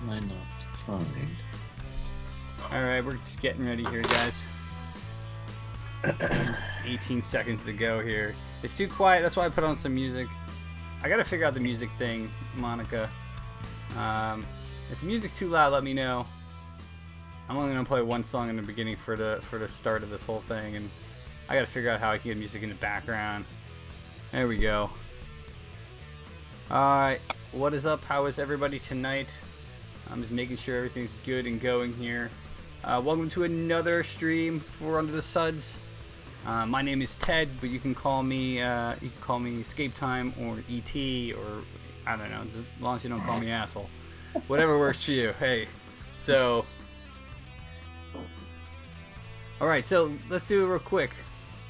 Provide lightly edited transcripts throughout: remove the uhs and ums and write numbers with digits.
I not find? Alright, we're just getting ready here, guys. 18 seconds to go here. It's too quiet, that's why I put on some music. I gotta figure out the music thing, Monica. If the music's too loud, let me know. I'm only gonna play one song in the beginning for the start of this whole thing, and I gotta figure out how I can get music in the background. There we go. Alright, what is up? How is everybody tonight? I'm just making sure everything's good and going here. Welcome to another stream for Under the Suds. My name is Ted, but you can call me Escape Time or ET, or I don't know, as long as you don't call me asshole. Whatever works for you. Hey, so all right, so let's do it real quick.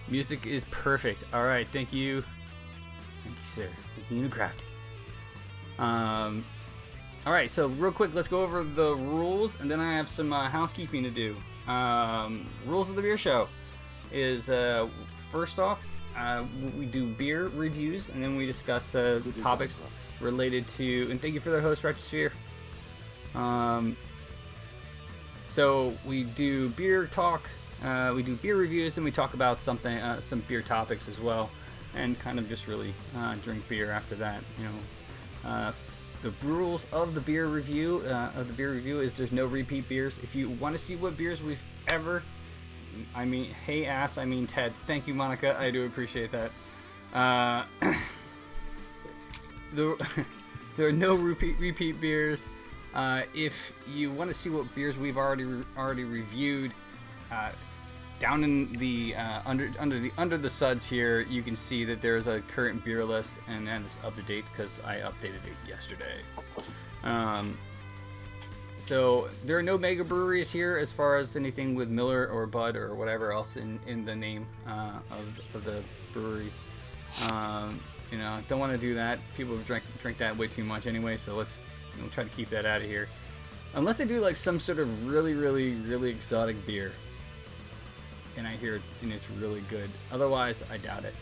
Music is perfect. All right, thank you, sir. Thank you, Crafty. All right, so real quick, let's go over the rules, and then I have some housekeeping to do. Rules of the beer show is first off, we do beer reviews, and then we discuss topics related to. And thank you for the host, Retrosphere. So we do beer talk, we do beer reviews, and we talk about something, some beer topics as well, and kind of just really drink beer after that. You know, the rules of the beer review is there's no repeat beers. If you want to see what beers we've ever, I mean Ted. Thank you, Monica. I do appreciate that. There are no repeat beers. If you want to see what beers we've already reviewed, down in the under the suds here, you can see that there's a current beer list, and that is up to date because I updated it yesterday. So there are no mega breweries here as far as anything with Miller or Bud or whatever else in the name of the brewery. You know, don't want to do that. People drink that way too much anyway, so let's try to keep that out of here. Unless they do like some sort of really exotic beer, and I hear and it's really good. Otherwise, I doubt it.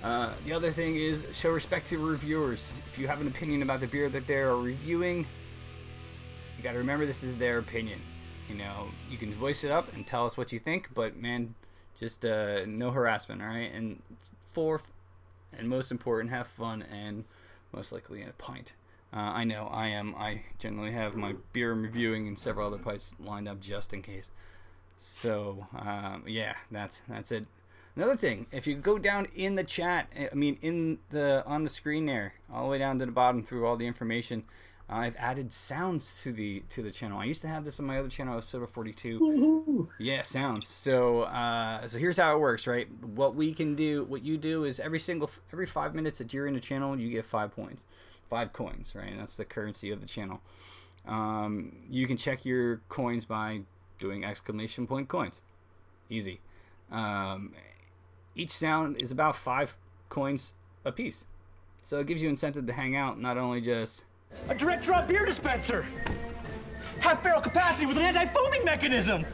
The other thing is show respect to reviewers. If you have an opinion about the beer that they're reviewing, you got to remember this is their opinion. You know, you can voice it up and tell us what you think, but man, just no harassment, all right? And fourth, and most important, have fun and most likely in a pint. I know I generally have my beer reviewing and several other pints lined up just in case. So yeah, that's it. Another thing, if you go down in the chat, I mean on the screen there, all the way down to the bottom through all the information, I've added sounds to the channel. I used to have this on my other channel, Soda 42. Woo-hoo. Yeah, sounds. So so here's how it works, right? What you do is every 5 minutes that you're in the channel, you get 5 points. 5 coins, right? And that's the currency of the channel. You can check your coins by doing exclamation point coins. Easy. Each sound is about 5 coins a piece. So it gives you incentive to hang out, not only just a direct draw beer dispenser, half barrel capacity with an anti-foaming mechanism.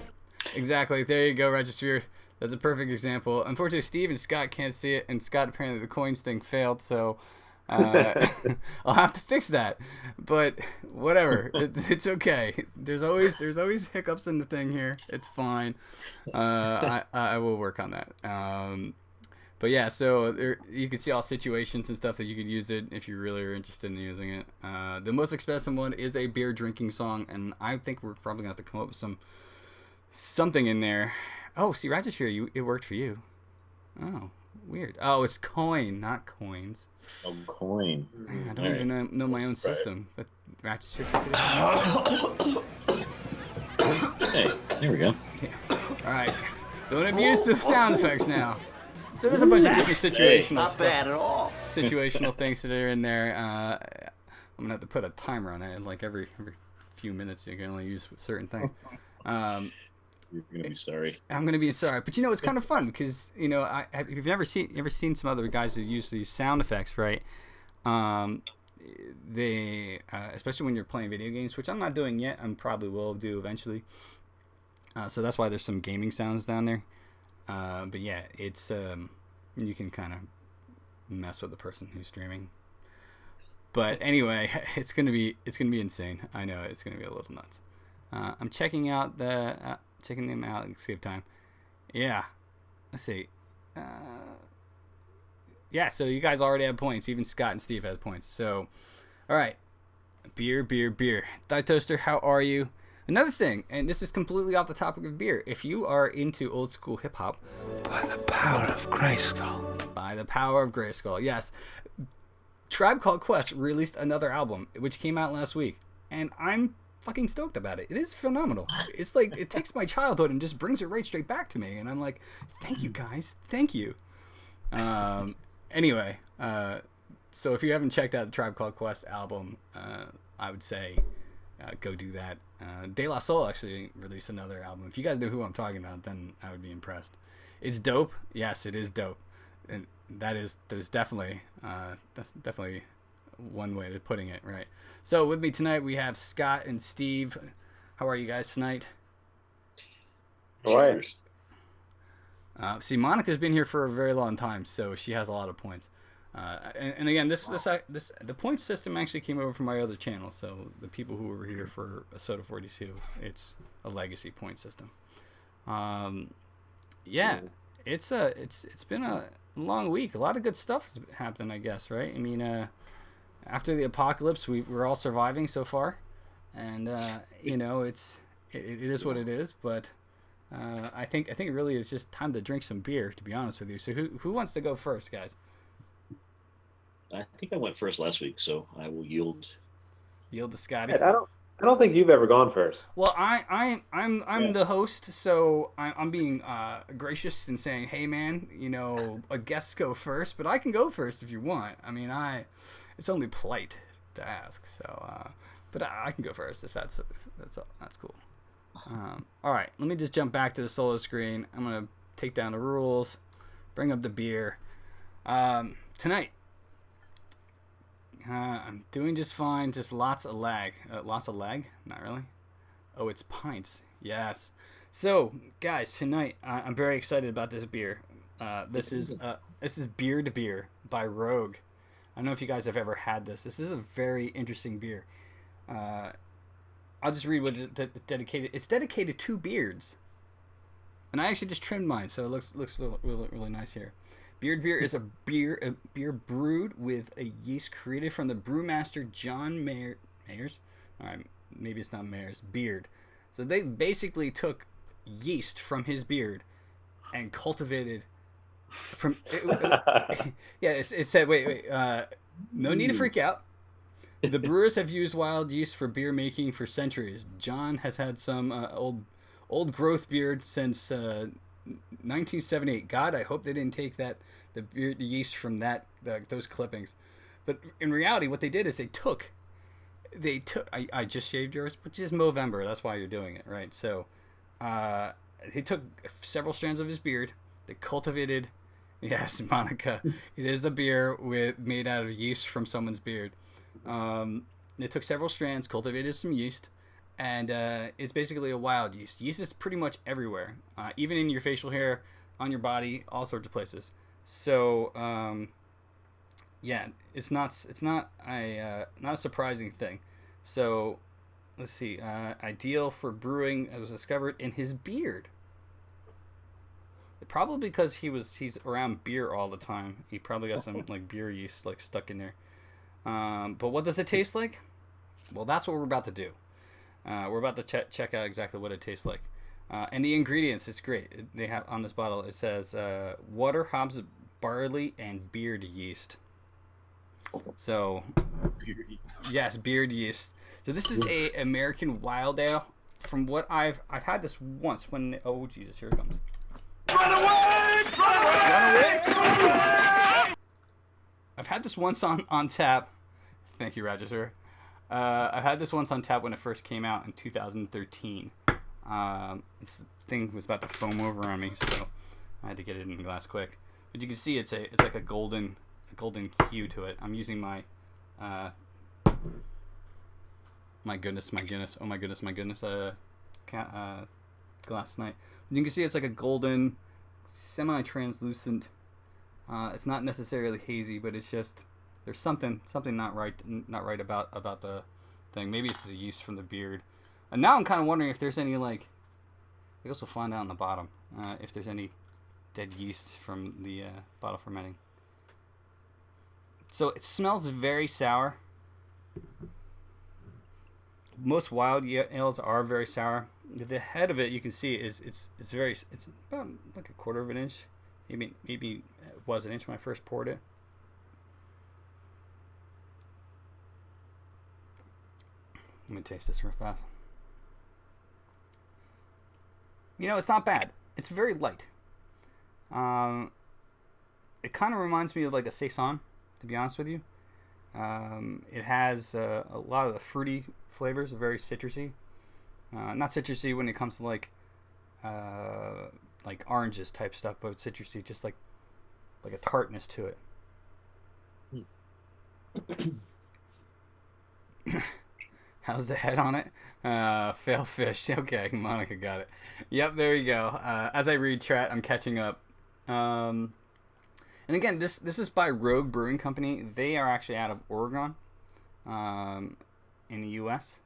Exactly. There you go, Register. That's a perfect example. Unfortunately, Steve and Scott can't see it, and Scott apparently the coins thing failed, so I'll have to fix that. But whatever, it's okay. There's always hiccups in the thing here. It's fine. I will work on that. But yeah, so there, you can see all situations and stuff that you could use it if you really are interested in using it. The most expensive one is a beer drinking song, and I think we're probably going to have to come up with something in there. Oh, see, Register, it worked for you. Oh, weird. Oh, it's coin, not coins. Oh, coin. I don't even know my own system. But Register. Hey, there we go. Yeah. All right. Don't abuse the sound effects now. So there's a bunch of different situational Not stuff. bad at all. Situational things that are in there. I'm gonna have to put a timer on it. Like every few minutes, you can only use certain things. You're gonna be sorry. I'm gonna be sorry, but you know it's kind of fun because you know if you've ever seen some other guys who use these sound effects, right? They especially when you're playing video games, which I'm not doing yet. I probably will do eventually. So that's why there's some gaming sounds down there. But yeah, it's you can kind of mess with the person who's streaming. But anyway, it's gonna be insane. I know it's gonna be a little nuts. I'm checking them out at escape time. Yeah, let's see. Yeah, so you guys already have points. Even Scott and Steve has points. So, all right, beer. Thigh Toaster, how are you? Another thing, and this is completely off the topic of beer. If you are into old school hip hop, by the power of Grayskull. By the power of Grayskull, yes. Tribe Called Quest released another album, which came out last week, and I'm fucking stoked about it. It is phenomenal. It's like it takes my childhood and just brings it right straight back to me, and I'm like, thank you guys, thank you. Anyway, so if you haven't checked out the Tribe Called Quest album, I would say go do that. De La Soul actually released another album. If you guys know who I'm talking about, then I would be impressed. It's dope. Yes, it is dope, and that's definitely one way of putting it, right? So with me tonight we have Scott and Steve. How are you guys tonight? All right. See, Monica's been here for a very long time, so she has a lot of points. And again, the point system actually came over from my other channel. So the people who were here for Soda 42, it's a legacy point system. Yeah, it's been a long week. A lot of good stuff has happened, I guess, right? I mean, after the apocalypse, we're all surviving so far, and it is what it is. But I think it really is just time to drink some beer, to be honest with you. So who wants to go first, guys? I think I went first last week, so I will yield. Yield to Scotty. I don't think you've ever gone first. Well, I'm the host, so I'm being gracious and saying, hey man, a guests go first, but I can go first if you want. I mean, it's only polite to ask, so but I can go first if that's cool. All right, let me just jump back to the solo screen. I'm gonna take down the rules, bring up the beer. Tonight. I'm doing just fine. Just lots of lag. Lots of lag? Not really. Oh, it's pints. Yes. So, guys, tonight I'm very excited about this beer. This is Beer to Beer by Rogue. I don't know if you guys have ever had this. This is a very interesting beer. I'll just read what it's dedicated. It's dedicated to beards, and I actually just trimmed mine, so it looks really nice here. Beard beer is a beer brewed with a yeast created from the brewmaster John Mayer's. All right, maybe it's not Mayer's. Beard. So they basically took yeast from his beard and cultivated from. Yeah, it said. Wait. No need to freak out. The brewers have used wild yeast for beer making for centuries. John has had some old growth beard since 1978. God, I hope they didn't take the yeast from those clippings. But in reality, what they did is they took. I just shaved yours, but just Movember. That's why you're doing it, right? So, he took several strands of his beard. They cultivated. Yes, Monica. It is a beer made out of yeast from someone's beard. They took several strands, cultivated some yeast. And it's basically a wild yeast. Yeast is pretty much everywhere, even in your facial hair, on your body, all sorts of places. So, yeah, it's not a surprising thing. So, let's see. Ideal for brewing. It was discovered in his beard. Probably because he's around beer all the time. He probably got some like beer yeast like stuck in there. But what does it taste like? Well, that's what we're about to do. We're about to check out exactly what it tastes like. And the ingredients, it's great. They have on this bottle, it says water, hops, barley, and beard yeast. So, yes, beard yeast. So this is a American wild ale. From what I've had this once when, oh Jesus, here it comes. Run away! Run away! I've had this once on tap. Thank you, Roger. I had this once on tap when it first came out in 2013. This thing was about to foam over on me, so I had to get it in the glass quick. But you can see it's like a golden hue to it. I'm using my my goodness, glass tonight. You can see it's like a golden, semi-translucent. It's not necessarily hazy, but it's There's something not right about the thing. Maybe it's the yeast from the beard. And now I'm kind of wondering if there's any like. I guess we'll find out on the bottom if there's any dead yeast from the bottle fermenting. So it smells very sour. Most wild ales are very sour. The head of it, you can see, it's about like a quarter of an inch. Maybe it was an inch when I first poured it. Let me taste this real fast. It's not bad. It's very light. It kind of reminds me of like a saison, to be honest with you. It has a lot of the fruity flavors, very citrusy. Not citrusy when it comes to like oranges type stuff, but citrusy, just like a tartness to it. How's the head on it? Fail fish. Okay, Monica got it. Yep, there you go. As I read chat, I'm catching up. And again, this is by Rogue Brewing Company. They are actually out of Oregon, in the U.S.,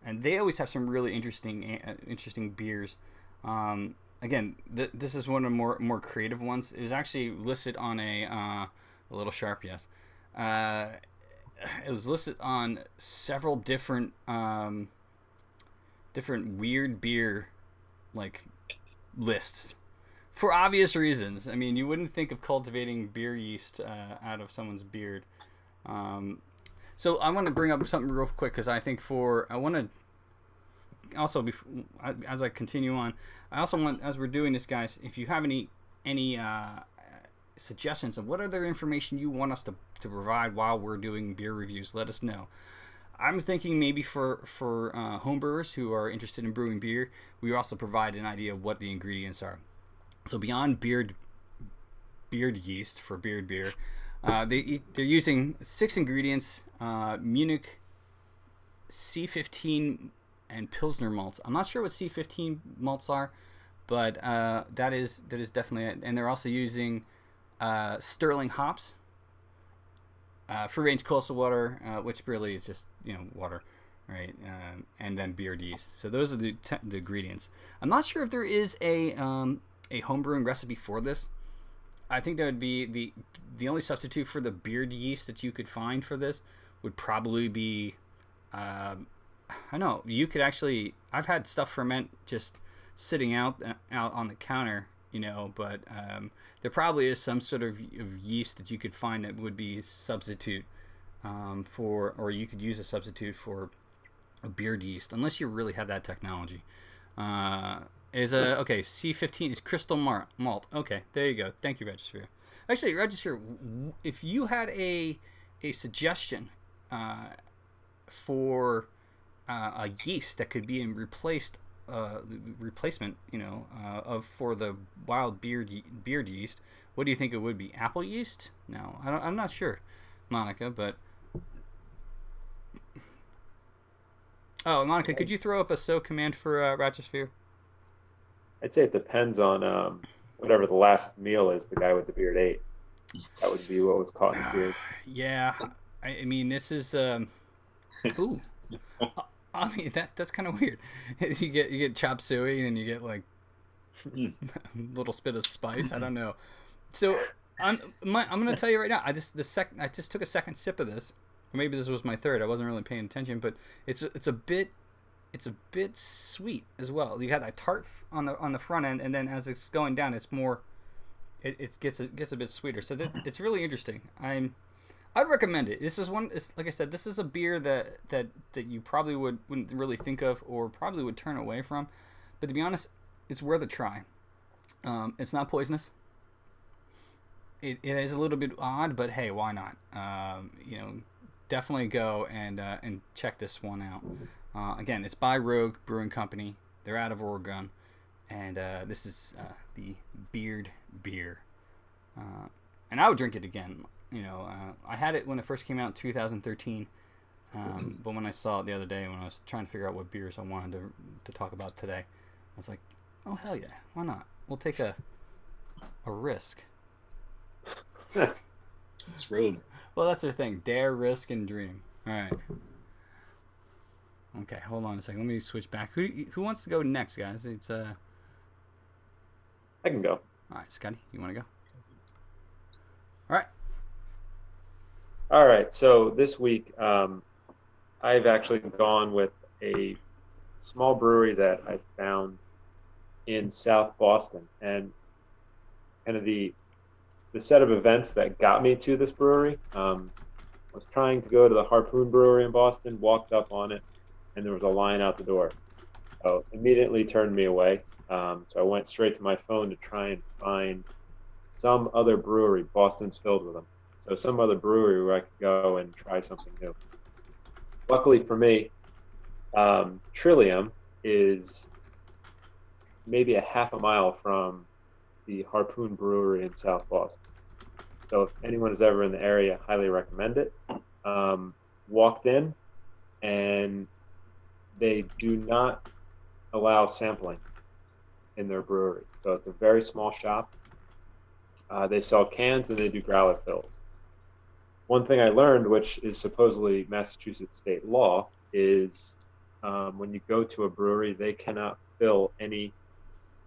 and they always have some really interesting beers. Again, this is one of the more creative ones. It was actually listed on a little sharp, yes. It was listed on several different weird beer lists for obvious reasons. I mean, you wouldn't think of cultivating beer yeast out of someone's beard. So I want to bring up something real quick because I think I want to also as I continue on, I also want, as we're doing this, guys, if you have any suggestions of what other information you want us to provide while we're doing beer reviews, let us know. I'm thinking maybe for homebrewers who are interested in brewing beer, we also provide an idea of what the ingredients are. So beyond beard yeast for beard beer, they're using 6 ingredients: Munich, C15, and Pilsner malts. I'm not sure what C15 malts are, but that is definitely it. And they're also using sterling hops, free range coastal water, which really is just water, right? And then beard yeast. So those are the ingredients. I'm not sure if there is a homebrewing recipe for this. I think that would be the only substitute for the beard yeast that you could find for this would probably be I know you could actually. I've had stuff ferment just sitting out on the counter, but there probably is some sort of yeast that you could find that would be a substitute or you could use a substitute for a beard yeast, unless you really have that technology. Okay, C15 is crystal malt. Okay, there you go. Thank you, Regisphere. Actually, Regisphere, if you had a suggestion for a yeast that could be in replacement, for the wild beard yeast, what do you think it would be? Apple yeast? No, I'm not sure, Monica. But Monica, could you throw up a so command for Ratchosphere? I'd say it depends on whatever the last meal is the guy with the beard ate. That would be what was caught in his beard. Yeah, I mean, this is ooh. I mean, that's kind of weird. You get chop suey and you get like a little spit of spice. I don't know. So I'm gonna tell you right now. I just took a second sip of this, or maybe this was my third. I wasn't really paying attention, but it's a bit sweet as well. You got that tart on the front end, and then as it's going down, it's more. It gets a bit sweeter. So it's really interesting. I'd recommend it. This is one. Like I said, this is a beer that you probably wouldn't really think of, or probably would turn away from. But to be honest, it's worth a try. It's not poisonous. It is a little bit odd, but hey, why not? Definitely go and check this one out. Again, it's by Rogue Brewing Company. They're out of Oregon, and this is the Beard Beer. And I would drink it again. I had it when it first came out in 2013, but when I saw it the other day when I was trying to figure out what beers I wanted to talk about today, I was like, oh hell yeah, why not? We'll take a risk. It's rogue. Well, that's their thing. Dare, risk, and dream. All right. Okay, hold on a second. Let me switch back. Who wants to go next, guys? It's I can go. All right, Scotty, you want to go? All right. All right. So this week, I've actually gone with a small brewery that I found in South Boston, and kind of the set of events that got me to this brewery. Was trying to go to the Harpoon Brewery in Boston, walked up on it, and there was a line out the door. So immediately turned me away. So I went straight to my phone to try and find some other brewery. Boston's filled with them. So some other brewery where I could go and try something new. Luckily for me, Trillium is maybe a half a mile from the Harpoon Brewery in South Boston. So if anyone is ever in the area, highly recommend it. Walked in, and they do not allow sampling in their brewery. So it's a very small shop. They sell cans and they do growler fills. One thing I learned, which is supposedly Massachusetts state law, is when you go to a brewery, they cannot fill any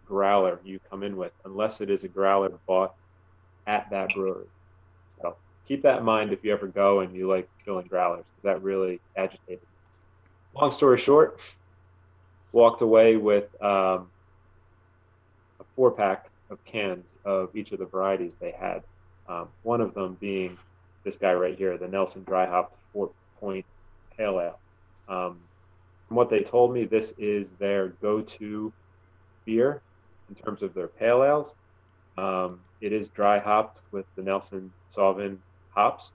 growler you come in with unless it is a growler bought at that brewery. So keep that in mind if you ever go and you like filling growlers, because that really agitated me. Long story short, walked away with a 4-pack of cans of each of the varieties they had. One of them being this guy right here, the Nelson Dry Hop 4-Point Pale Ale. From what they told me, this is their go-to beer in terms of their pale ales. It is dry hopped with the Nelson Sauvin hops.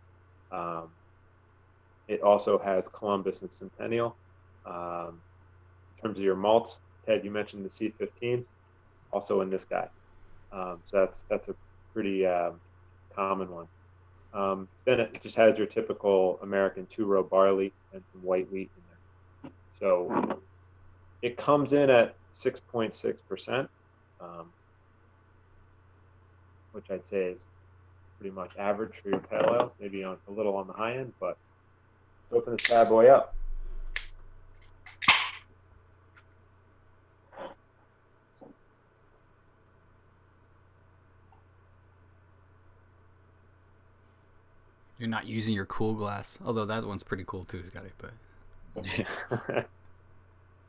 It also has Columbus and Centennial. In terms of your malts, Ted, you mentioned the C15, also in this guy. So that's a pretty common one. Then it just has your typical American 2-row barley and some white wheat in there. So it comes in at 6.6%, which I'd say is pretty much average for your pale ales, maybe a little on the high end, but let's open this bad boy up. You're not using your cool glass, although that one's pretty cool too, Scotty. But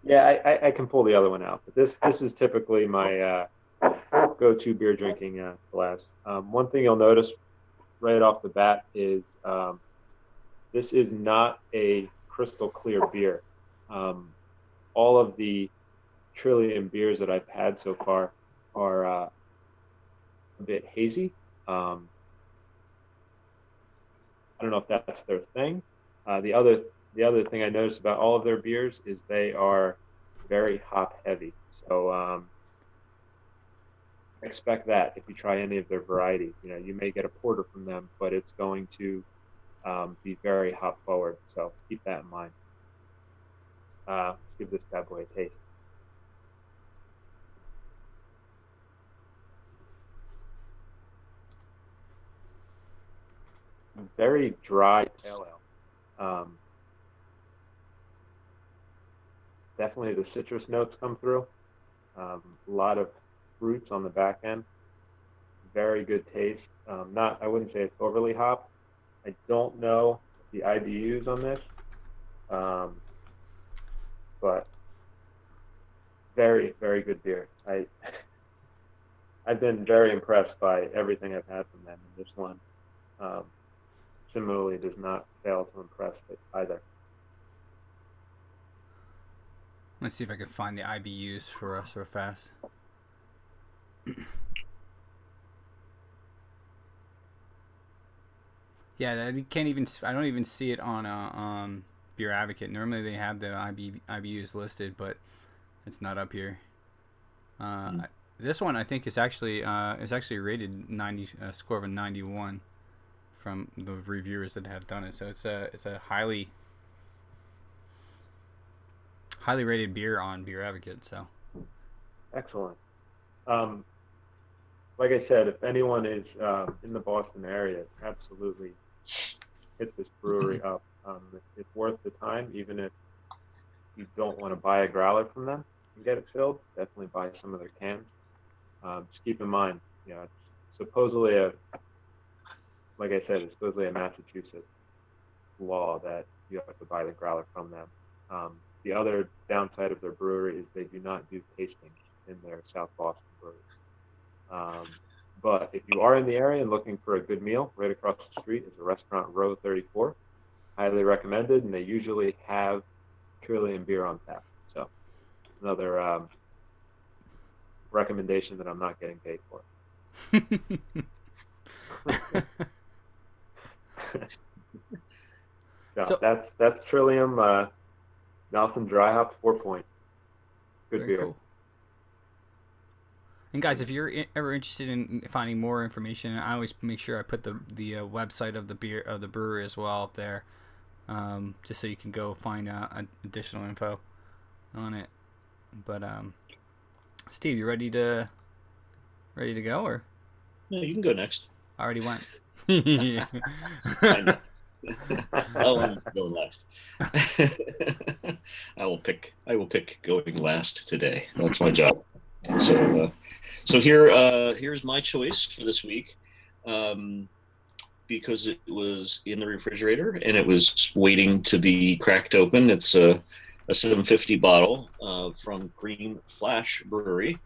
Yeah, I can pull the other one out, but this is typically my go-to beer drinking glass. One thing you'll notice right off the bat is this is not a crystal clear beer. All of the Trillium beers that I've had so far are a bit hazy. I don't know if that's their thing. The other thing I noticed about all of their beers is they are very hop heavy. So expect that if you try any of their varieties. You know, you may get a porter from them, but it's going to be very hop forward. So keep that in mind. Let's give this bad boy a taste. Very dry pale ale. Definitely the citrus notes come through. A lot of fruits on the back end. Very good taste. I wouldn't say it's overly hop. I don't know the IBUs on this, but very, very good beer. I've been very impressed by everything I've had from them. And this one similarly does not fail to impress either. let's see if I can find the IBUs for us real fast. Yeah, you can't even. I don't even see it on Beer Advocate. Normally they have the IBUs listed, but it's not up here. This one I think is actually rated 90, a score of a 91 from the reviewers that have done it. So it's a highly rated beer on Beer Advocate. So excellent. like I said, if anyone is in the Boston area, absolutely hit this brewery up. It's worth the time, even if you don't want to buy a growler from them and get it filled. Definitely buy some of their cans. Just keep in mind, it's supposedly like I said, it's supposedly a Massachusetts law that you have to buy the growler from them. The other downside of their brewery is they do not do tastings in their South Boston brewery. But if you are in the area and looking for a good meal, right across the street is a restaurant, Row 34. Highly recommended, and they usually have Trillium beer on tap. So another recommendation that I'm not getting paid for. So that's Trillium Nelson Dry Hop 4 Point. Good Very beer. cool. And guys, if you're ever interested in finding more information, I always make sure I put the website of the brewery as well up there, just so you can go find additional info on it. But Steve, you ready to go, or? No, you can go next. I already went. I know. I'm going last. I will pick going last today. That's my job. So here's my choice for this week, because it was in the refrigerator and it was waiting to be cracked open. It's a 750 bottle from Green Flash Brewery.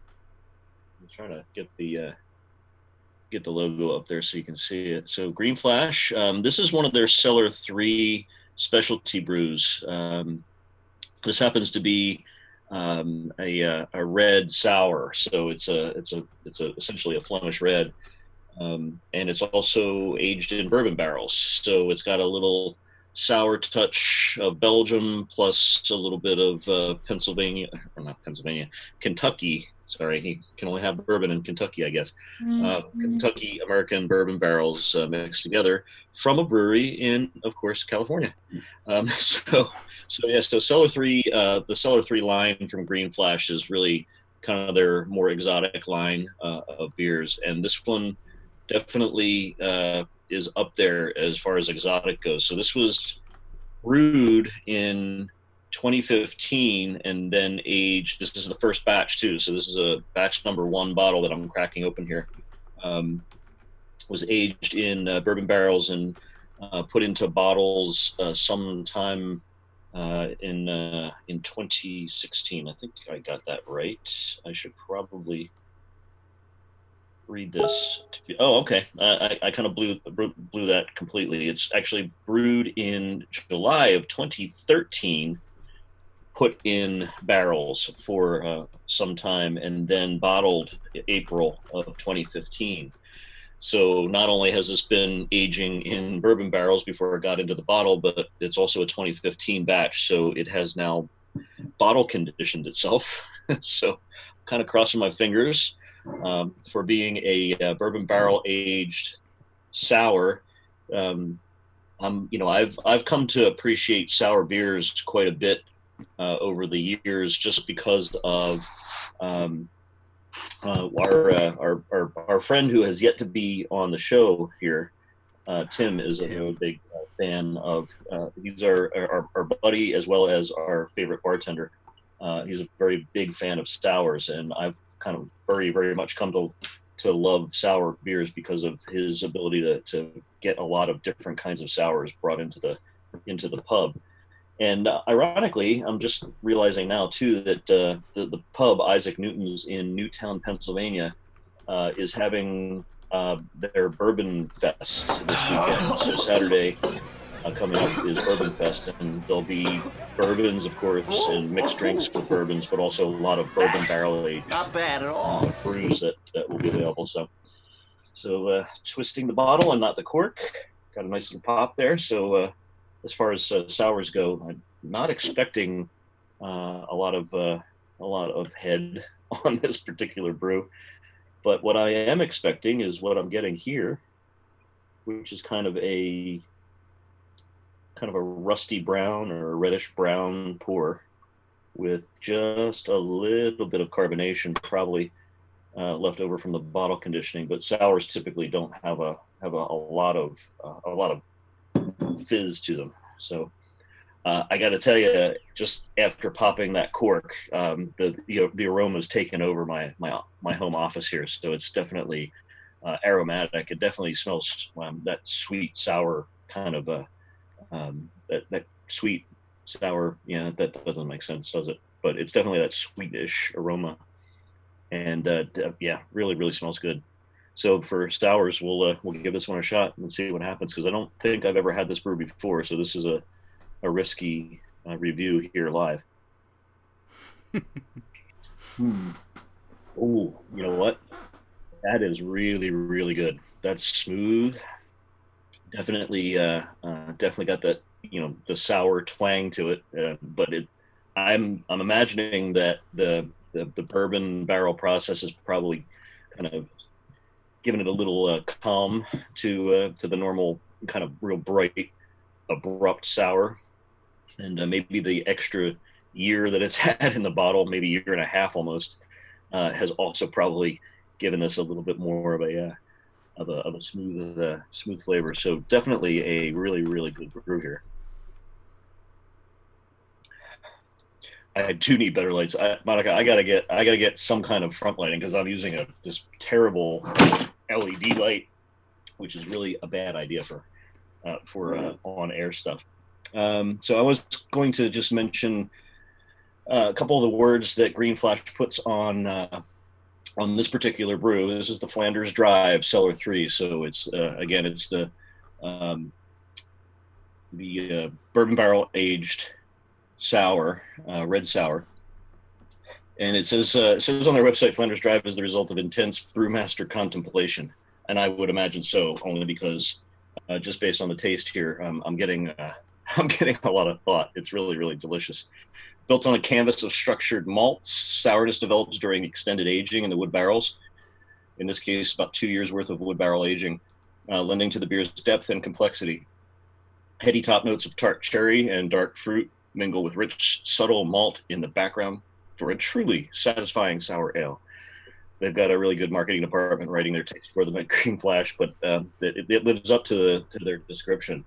I'm trying to get the logo up there so you can see it. So Green Flash, this is one of their Cellar 3 specialty brews. This happens to be a red sour, so it's essentially a Flemish red, and it's also aged in bourbon barrels. So it's got a little sour touch of Belgium plus a little bit of Kentucky. Sorry, he can only have bourbon in Kentucky, I guess. Kentucky American bourbon barrels mixed together from a brewery in, of course, California. So Cellar 3, the Cellar 3 line from Green Flash is really kind of their more exotic line of beers, and this one definitely is up there as far as exotic goes. So this was brewed in 2015 and then aged. This is the first batch too, so this is a batch number 1 bottle that I'm cracking open here. Was aged in bourbon barrels and put into bottles sometime in 2016. I think I got that right. I should probably read this. Okay. I kind of blew that completely. It's actually brewed in July of 2013, put in barrels for some time, and then bottled April of 2015. So not only has this been aging in bourbon barrels before it got into the bottle, but it's also a 2015 batch. So it has now bottle conditioned itself. So kind of crossing my fingers for being a bourbon barrel aged sour. I've come to appreciate sour beers quite a bit over the years, just because of our friend who has yet to be on the show here. Tim is a really big fan of. He's our buddy as well as our favorite bartender. He's a very big fan of sours, and I've kind of very, very much come to love sour beers because of his ability to get a lot of different kinds of sours brought into the pub. And ironically, I'm just realizing now too that the pub Isaac Newton's in Newtown, Pennsylvania, is having their Bourbon Fest this weekend. So Saturday coming up is Bourbon Fest, and there'll be bourbons, of course, and mixed drinks with bourbons, but also a lot of bourbon barrel aged Not bad at all. brews that will be available. So twisting the bottle and not the cork, got a nice little pop there. So as far as sours go, I'm not expecting a lot of head on this particular brew, but what I am expecting is what I'm getting here, which is kind of a rusty brown or a reddish brown pour with just a little bit of carbonation, probably left over from the bottle conditioning. But sours typically don't have a lot of fizz to them. So I got to tell you, just after popping that cork, the aroma is taken over my home office here. So it's definitely aromatic. It definitely smells that sweet sour kind of that sweet sour. Yeah, that doesn't make sense, does it? But it's definitely that sweetish aroma, and yeah, really smells good. So for sours, we'll give this one a shot and see what happens, because I don't think I've ever had this brew before. So this is a risky review here live. Oh, you know what? That is really good. That's smooth. Definitely got that, the sour twang to it. But I'm imagining that the bourbon barrel process is probably kind of giving it a little calm to the normal kind of real bright, abrupt sour. And maybe the extra year that it's had in the bottle, maybe a year and a half almost, has also probably given us a little bit more of a smooth flavor. So definitely a really good brew here. I do need better lights. Monica, I gotta get some kind of front lighting, because I'm using this terrible LED light, which is really a bad idea for on air stuff. So I was going to just mention a couple of the words that Green Flash puts on this particular brew. This is the Flanders Drive Cellar 3. So it's again, it's the bourbon barrel aged sour, red sour. And it says on their website, Flanders Drive is the result of intense brewmaster contemplation. And I would imagine so, only because just based on the taste here, I'm getting a lot of thought. It's really delicious. Built on a canvas of structured malts, sourness develops during extended aging in the wood barrels. In this case, about 2 years worth of wood barrel aging, lending to the beer's depth and complexity. Heady top notes of tart cherry and dark fruit mingle with rich, subtle malt in the background for a truly satisfying sour ale. They've got a really good marketing department writing their taste for them at Green Flash, but it lives up to their description.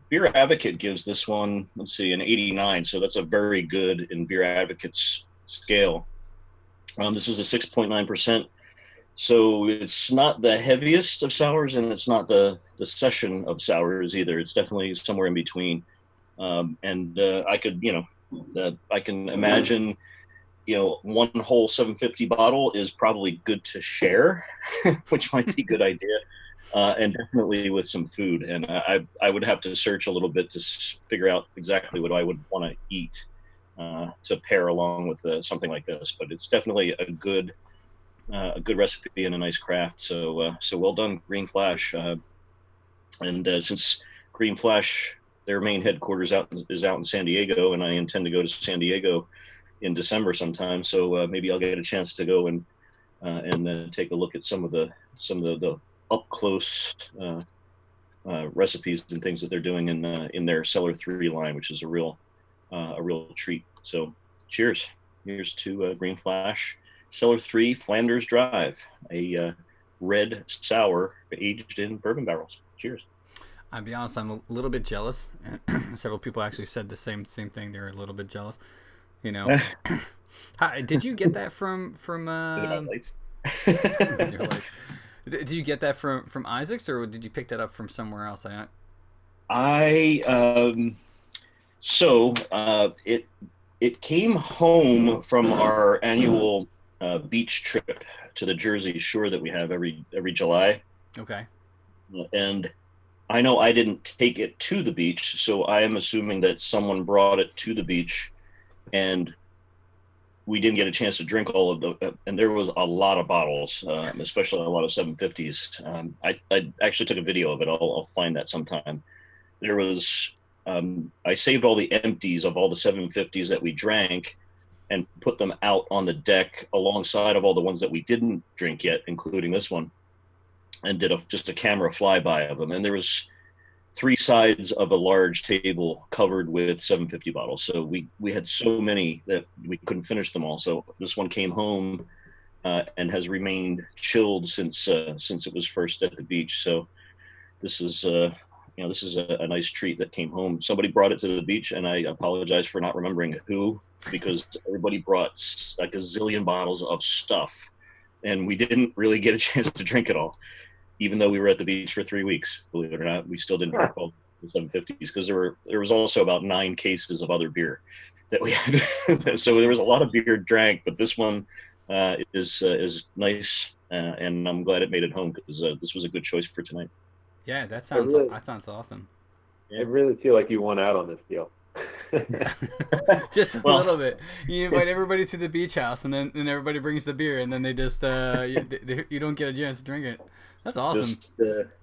Beer Advocate gives this one, let's see, an 89. So that's a very good in Beer Advocate's scale. This is a 6.9%. So it's not the heaviest of sours, and it's not the session of sours either. It's definitely somewhere in between. And I can imagine, one whole 750 bottle is probably good to share, which might be a good idea. And definitely with some food. And I would have to search a little bit to figure out exactly what I would want to eat to pair along with something like this. But it's definitely a good recipe and a nice craft. So well done, Green Flash. And since Green Flash, their main headquarters is out in San Diego, and I intend to go to San Diego in December sometime. So maybe I'll get a chance to go and take a look at some of the up close recipes and things that they're doing in their Cellar 3 line, which is a real treat. So cheers. Here's to Green Flash Cellar 3 Flanders Drive, a red sour aged in bourbon barrels. Cheers. I'll be honest, I'm a little bit jealous. Several people actually said the same thing. They're a little bit jealous. Did you get that from Is it my lights? Did you get that from Isaac's, or did you pick that up from somewhere else? It came home from our annual beach trip to the Jersey Shore that we have every July. Okay. And I know I didn't take it to the beach, so I am assuming that someone brought it to the beach, and we didn't get a chance to drink all of them. And there was a lot of bottles, especially a lot of 750s. I actually took a video of it. I'll find that sometime. There was, I saved all the empties of all the 750s that we drank and put them out on the deck alongside of all the ones that we didn't drink yet, including this one, and did just a camera flyby of them. And there was 3 sides of a large table covered with 750 bottles. So we had so many that we couldn't finish them all. So this one came home and has remained chilled since it was first at the beach. So this is this is a nice treat that came home. Somebody brought it to the beach, and I apologize for not remembering who, because everybody brought like a zillion bottles of stuff, and we didn't really get a chance to drink it all, even though we were at the beach for 3 weeks. Believe it or not, we still didn't drink all the 750s, because there was also about 9 cases of other beer that we had. So there was a lot of beer drank, but this one is nice, and I'm glad it made it home, because this was a good choice for tonight. Yeah, that sounds awesome. I really feel like you won out on this deal. Just a little bit. You invite everybody to the beach house, and then everybody brings the beer, and then they just you don't get a chance to drink it. That's awesome.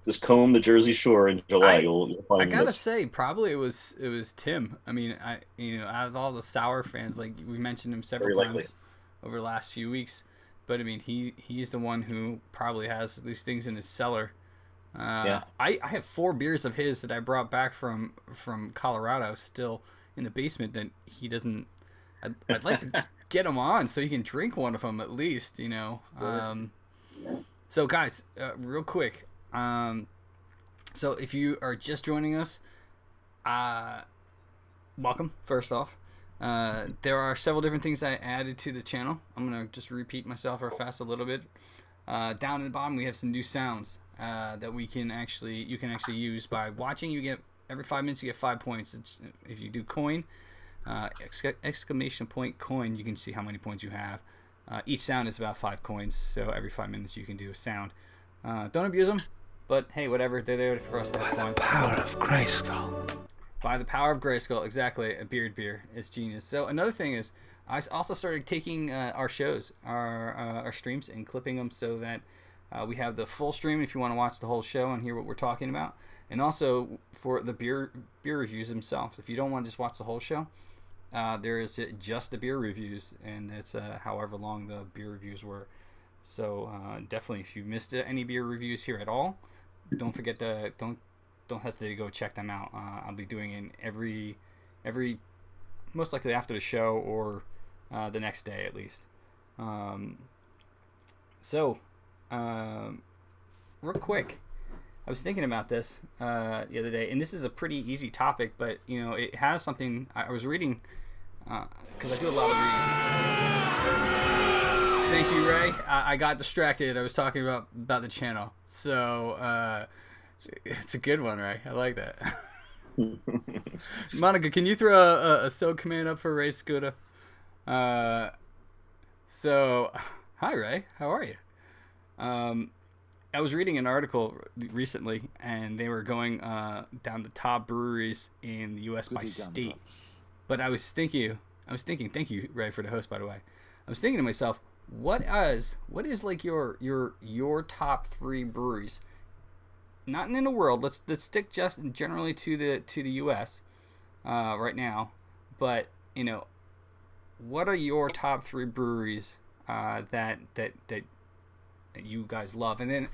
Just comb the Jersey Shore in July. You'll find I gotta say, probably it was Tim. I mean, as all the sour fans, like we mentioned him several times over the last few weeks, but I mean, he's the one who probably has these things in his cellar. I have 4 beers of his that I brought back from Colorado still in the basement that he doesn't. I'd like to get him on so he can drink one of them at least, So guys, real quick, so if you are just joining us, welcome. First off, there are several different things I added to the channel. I'm gonna just repeat myself real fast a little bit. Down at the bottom, we have some new sounds that you can actually use by watching. You get every 5 minutes you get 5 points. If you do coin, exclamation point coin, you can see how many points you have. Each sound is about 5 coins, so every 5 minutes you can do a sound. Don't abuse them, but hey, whatever. They're there for us to have fun. By the power of Grayskull. By the power of Grayskull, exactly. A beard beer. It's genius. So another thing is, I also started taking our shows, our streams, and clipping them so that we have the full stream if you want to watch the whole show and hear what we're talking about. And also for the beer reviews themselves. If you don't want to just watch the whole show, there is just the beer reviews, and it's however long the beer reviews were. So definitely, if you missed any beer reviews here at all, don't forget to don't hesitate to go check them out. I'll be doing it every most likely after the show or the next day at least. Real quick, I was thinking about this the other day, and this is a pretty easy topic, but it has something. I was reading because I do a lot of reading. Thank you, Ray. I got distracted. I was talking about the channel, so it's a good one, Ray. I like that. Monica, can you throw a so command up for Ray Scuda? So, hi Ray, how are you? I was reading an article recently, and they were going down the top breweries in the U.S. by state. But I was thinking, thank you, Ray, for the host, by the way. I was thinking to myself, what is like your top 3 breweries? Not in the world. Let's stick just generally to the U.S. Right now. But what are your top 3 breweries that you guys love? And then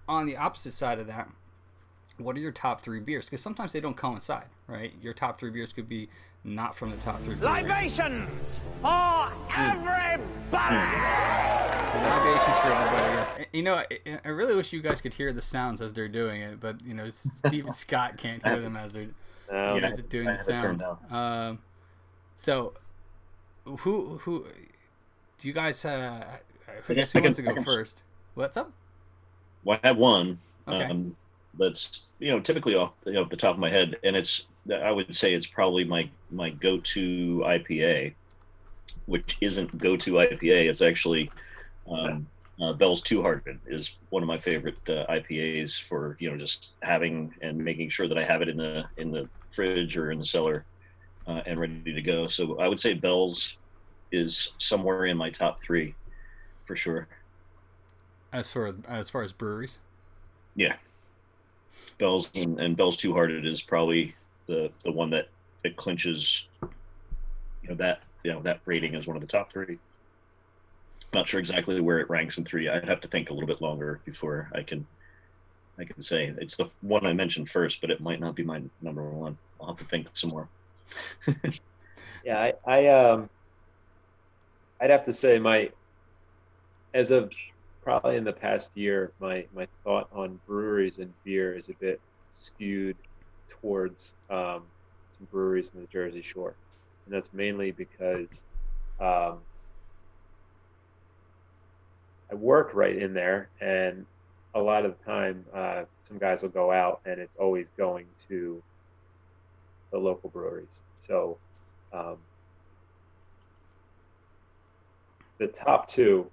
on the opposite side of that, what are your top 3 beers? Because sometimes they don't coincide, right? Your top 3 beers could be not from the top 3 breweries. Libations for everybody! Libations for everybody, yes. I really wish you guys could hear the sounds as they're doing it, but Steve Scott can't hear them as they're doing the sounds. So who do you guys who wants to go first? What's up? Well, I have one. Okay. That's typically off the top of my head, and I would say it's probably my go-to IPA, which isn't go-to IPA. It's actually Bell's Two Hearted is one of my favorite IPAs for just having and making sure that I have it in the fridge or in the cellar and ready to go. So I would say Bell's is somewhere in my top 3 for sure. As far as breweries, yeah, Bell's and Bell's Two Hearted is probably the one that clinches that rating as one of the top 3. Not sure exactly where it ranks in 3. I'd have to think a little bit longer before I can say it's the one I mentioned first, but it might not be my number 1. I'll have to think some more. Yeah, I'd have to say as of probably in the past year, my thought on breweries and beer is a bit skewed towards some breweries in the Jersey Shore, and that's mainly because um, I work right in there, and a lot of the time, some guys will go out, and it's always going to the local breweries. So um, the top two,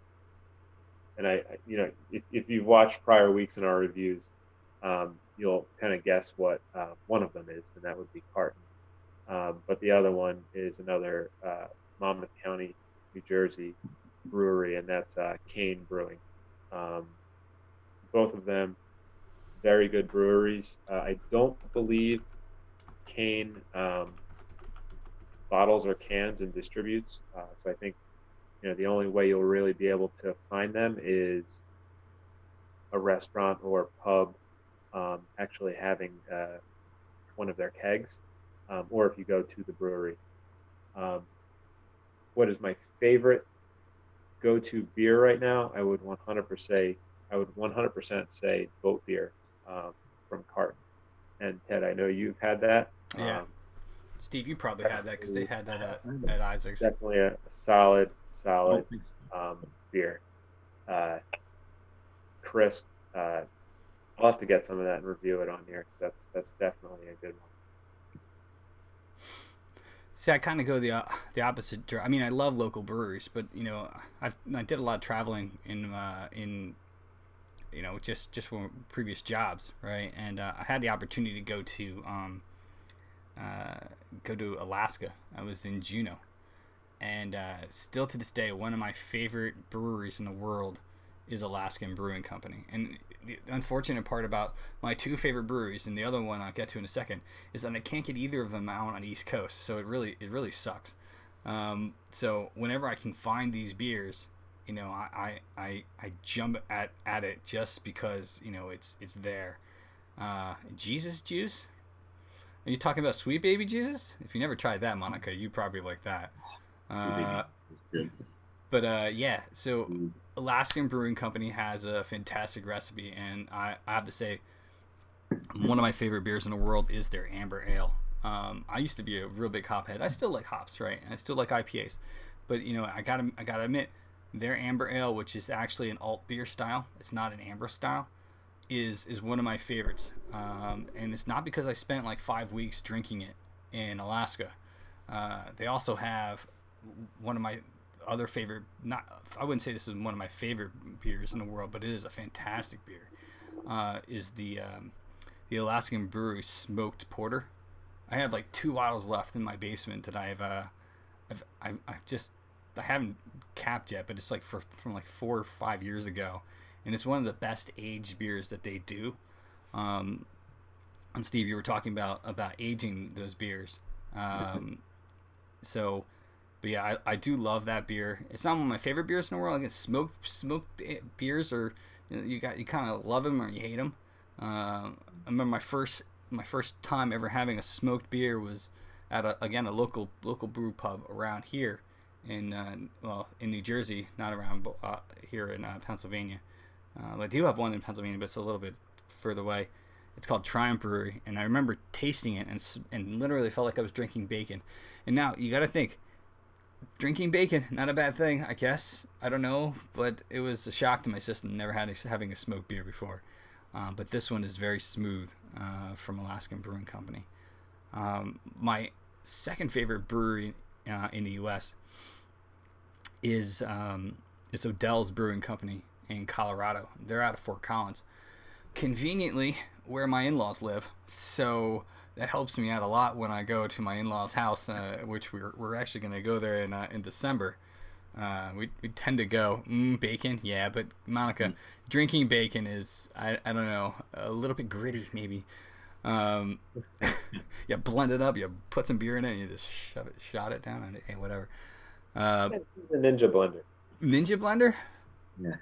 and if you've watched prior weeks in our reviews, you'll kind of guess what one of them is, and that would be Carton. But the other one is another Monmouth County, New Jersey brewery, and that's Kane Brewing. Both of them very good breweries. I don't believe Kane bottles or cans and distributes. So I think the only way you'll really be able to find them is a restaurant or pub actually having one of their kegs, or if you go to the brewery. What is my favorite go-to beer right now? I would 100% say boat beer from Carton. And Ted, I know you've had that. Yeah. Steve, you probably had that because they had that at Isaac's. Definitely a solid beer. Crisp. I'll have to get some of that and review it on here. That's definitely a good one. See, I kind of go the opposite. I mean, I love local breweries, but I did a lot of traveling in just from previous jobs, right? And I had the opportunity to go to Alaska. I was in Juneau, and still to this day, one of my favorite breweries in the world is Alaskan Brewing Company. And the unfortunate part about my two favorite breweries, and the other one I'll get to in a second, is that I can't get either of them out on the East Coast. So it really sucks. So whenever I can find these beers, I jump at it just because it's there. Jesus juice. Are you talking about Sweet Baby Jesus? If you never tried that, Monica, you probably like that. Yeah, so Alaskan Brewing Company has a fantastic recipe, and I have to say, one of my favorite beers in the world is their Amber Ale. I used to be a real big hop head. I still like hops, right? I still like IPAs, but I gotta admit, their Amber Ale, which is actually an alt beer style, it's not an amber style, is one of my favorites. And it's not because I spent like 5 weeks drinking it in Alaska. They also have one of my other favorite, I wouldn't say this is one of my favorite beers in the world, but it is a fantastic beer, is the Alaskan Brewery Smoked Porter. I have like 2 bottles left in my basement that I haven't capped yet, but it's like from like 4 or 5 years ago, and it's one of the best aged beers that they do. And Steve, you were talking about aging those beers. But yeah, I do love that beer. It's not one of my favorite beers in the world. I guess smoked beers are, you kind of love them or you hate them. I remember my first time ever having a smoked beer was at a local brew pub around here in New Jersey, not around, but here in Pennsylvania. I do have one in Pennsylvania, but it's a little bit further away. It's called Triumph Brewery, and I remember tasting it and literally felt like I was drinking bacon. And now you got to think, drinking bacon, not a bad thing, I guess. I don't know, but it was a shock to my system. Never having a smoked beer before. But this one is very smooth from Alaskan Brewing Company. My second favorite brewery in the U.S. is Odell's Brewing Company in Colorado. They're out of Fort Collins, conveniently where my in-laws live. So that helps me out a lot when I go to my in-laws' house, which we're actually going to go there in December. We tend to go bacon, yeah, but Monica, drinking bacon is I don't know, a little bit gritty maybe. You blend it up, you put some beer in it, and you just shot it down, and hey, whatever. The Ninja Blender. Ninja Blender? Yeah.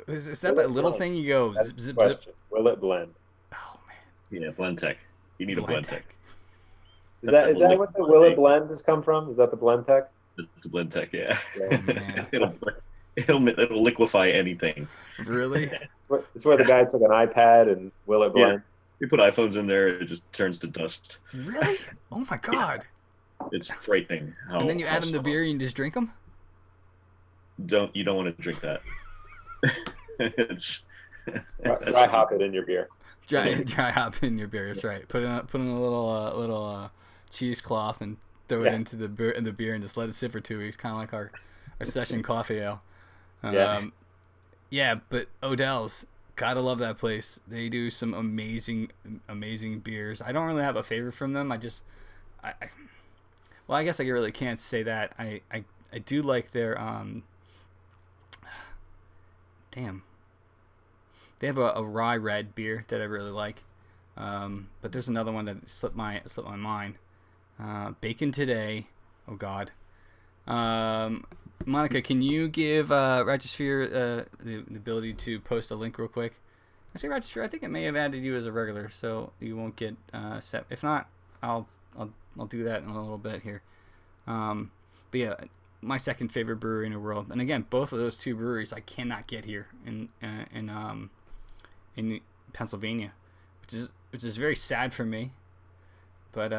Is that that little thing you go That's zip zip question. zip? Will it blend? Oh man. Yeah, blend tech. You need a blend tech. Is that what the Will It Blend has come from? Is that the blend tech? It's the blend tech, yeah. Man. It'll liquefy anything. Really? It's where the guy took an iPad and will it blend? You put iPhones in there, it just turns to dust. Really? Oh my god. It's frightening. And then you add them to beer and you just drink them? You don't want to drink that. It's Dry hop it in your beer. Dry hop in your beer. That's right. Put in a little cheesecloth and throw it into the beer and just let it sit for 2 weeks, kind of like our session coffee ale. Yeah, but Odell's, gotta love that place. They do some amazing beers. I don't really have a favorite from them. I guess I really can't say that. I do like their damn. They have a rye red beer that I really like. But there's another one that slipped my mind. Bacon Today. Oh God. Monica, can you give Regisphere the ability to post a link real quick? I say Regisphere, I think it may have added you as a regular, so you won't get set. If not, I'll do that in a little bit here. But yeah, my second favorite brewery in the world, and again, both of those two breweries I cannot get here in Pennsylvania, which is very sad for me. But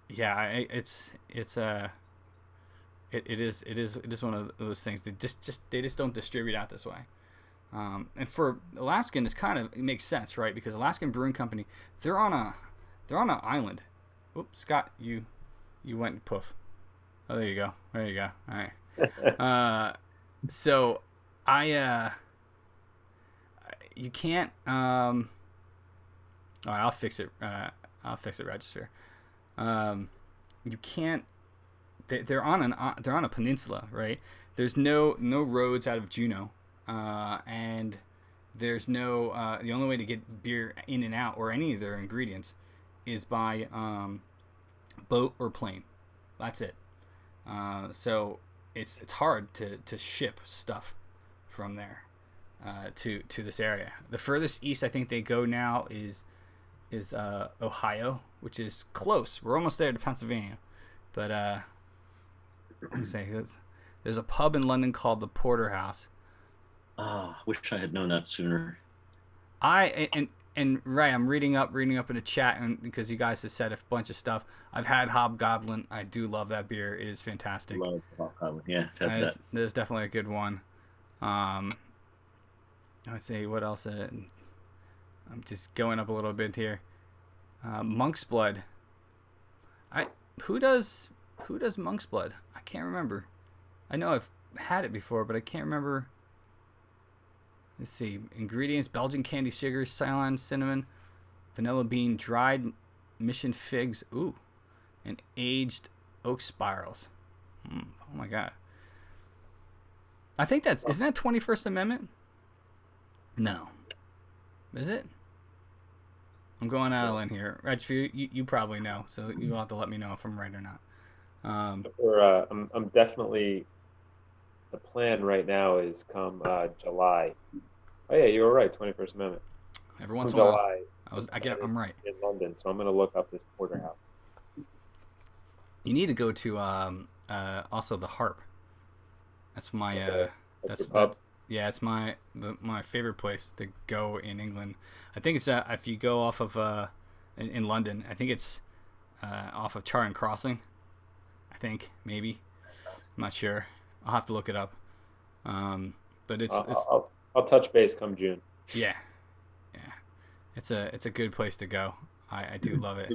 yeah, it is one of those things that they just don't distribute out this way. And for Alaskan, it makes sense, right? Because Alaskan Brewing Company, they're on an island. Oops, Scott, you went poof. Oh, there you go. All right. So you can't. All right, I'll fix it. Register. You can't. They're on a peninsula, right? There's no roads out of Juneau, and there's no. The only way to get beer in and out or any of their ingredients is by boat or plane. That's it. So it's hard to ship stuff from there to this area. The furthest east I think they go now is Ohio, which is close. We're almost there to Pennsylvania, but let me say there's a pub in London called the Porterhouse. Wish I had known that sooner. And Ray, I'm reading up in the chat, and because you guys have said a bunch of stuff. I've had Hobgoblin. I do love that beer. It is fantastic. Love Hobgoblin. Yeah, there's definitely a good one. I would say what else? I'm just going up a little bit here. Monk's Blood. Who does Monk's Blood? I can't remember. I know I've had it before, but I can't remember. Let's see. Ingredients: Belgian candy sugar, Ceylon cinnamon, vanilla bean, dried mission figs, and aged oak spirals. Oh my God. I think isn't that 21st Amendment? No. Is it? I'm going out of line here. Reg, you probably know, so you'll have to let me know if I'm right or not. I'm definitely. The plan right now is come July. Oh yeah, you were right. 21st Amendment. Every once in a while, I'm right. In London, so I'm going to look up this Porterhouse. You need to go to also the Harp. That's my that's it's my favorite place to go in England. I think it's if you go off of in London, I think it's off of Charing Crossing. I think maybe. I'm not sure. I'll have to look it up. But I'll touch base come June. Yeah. It's a good place to go. I do love it.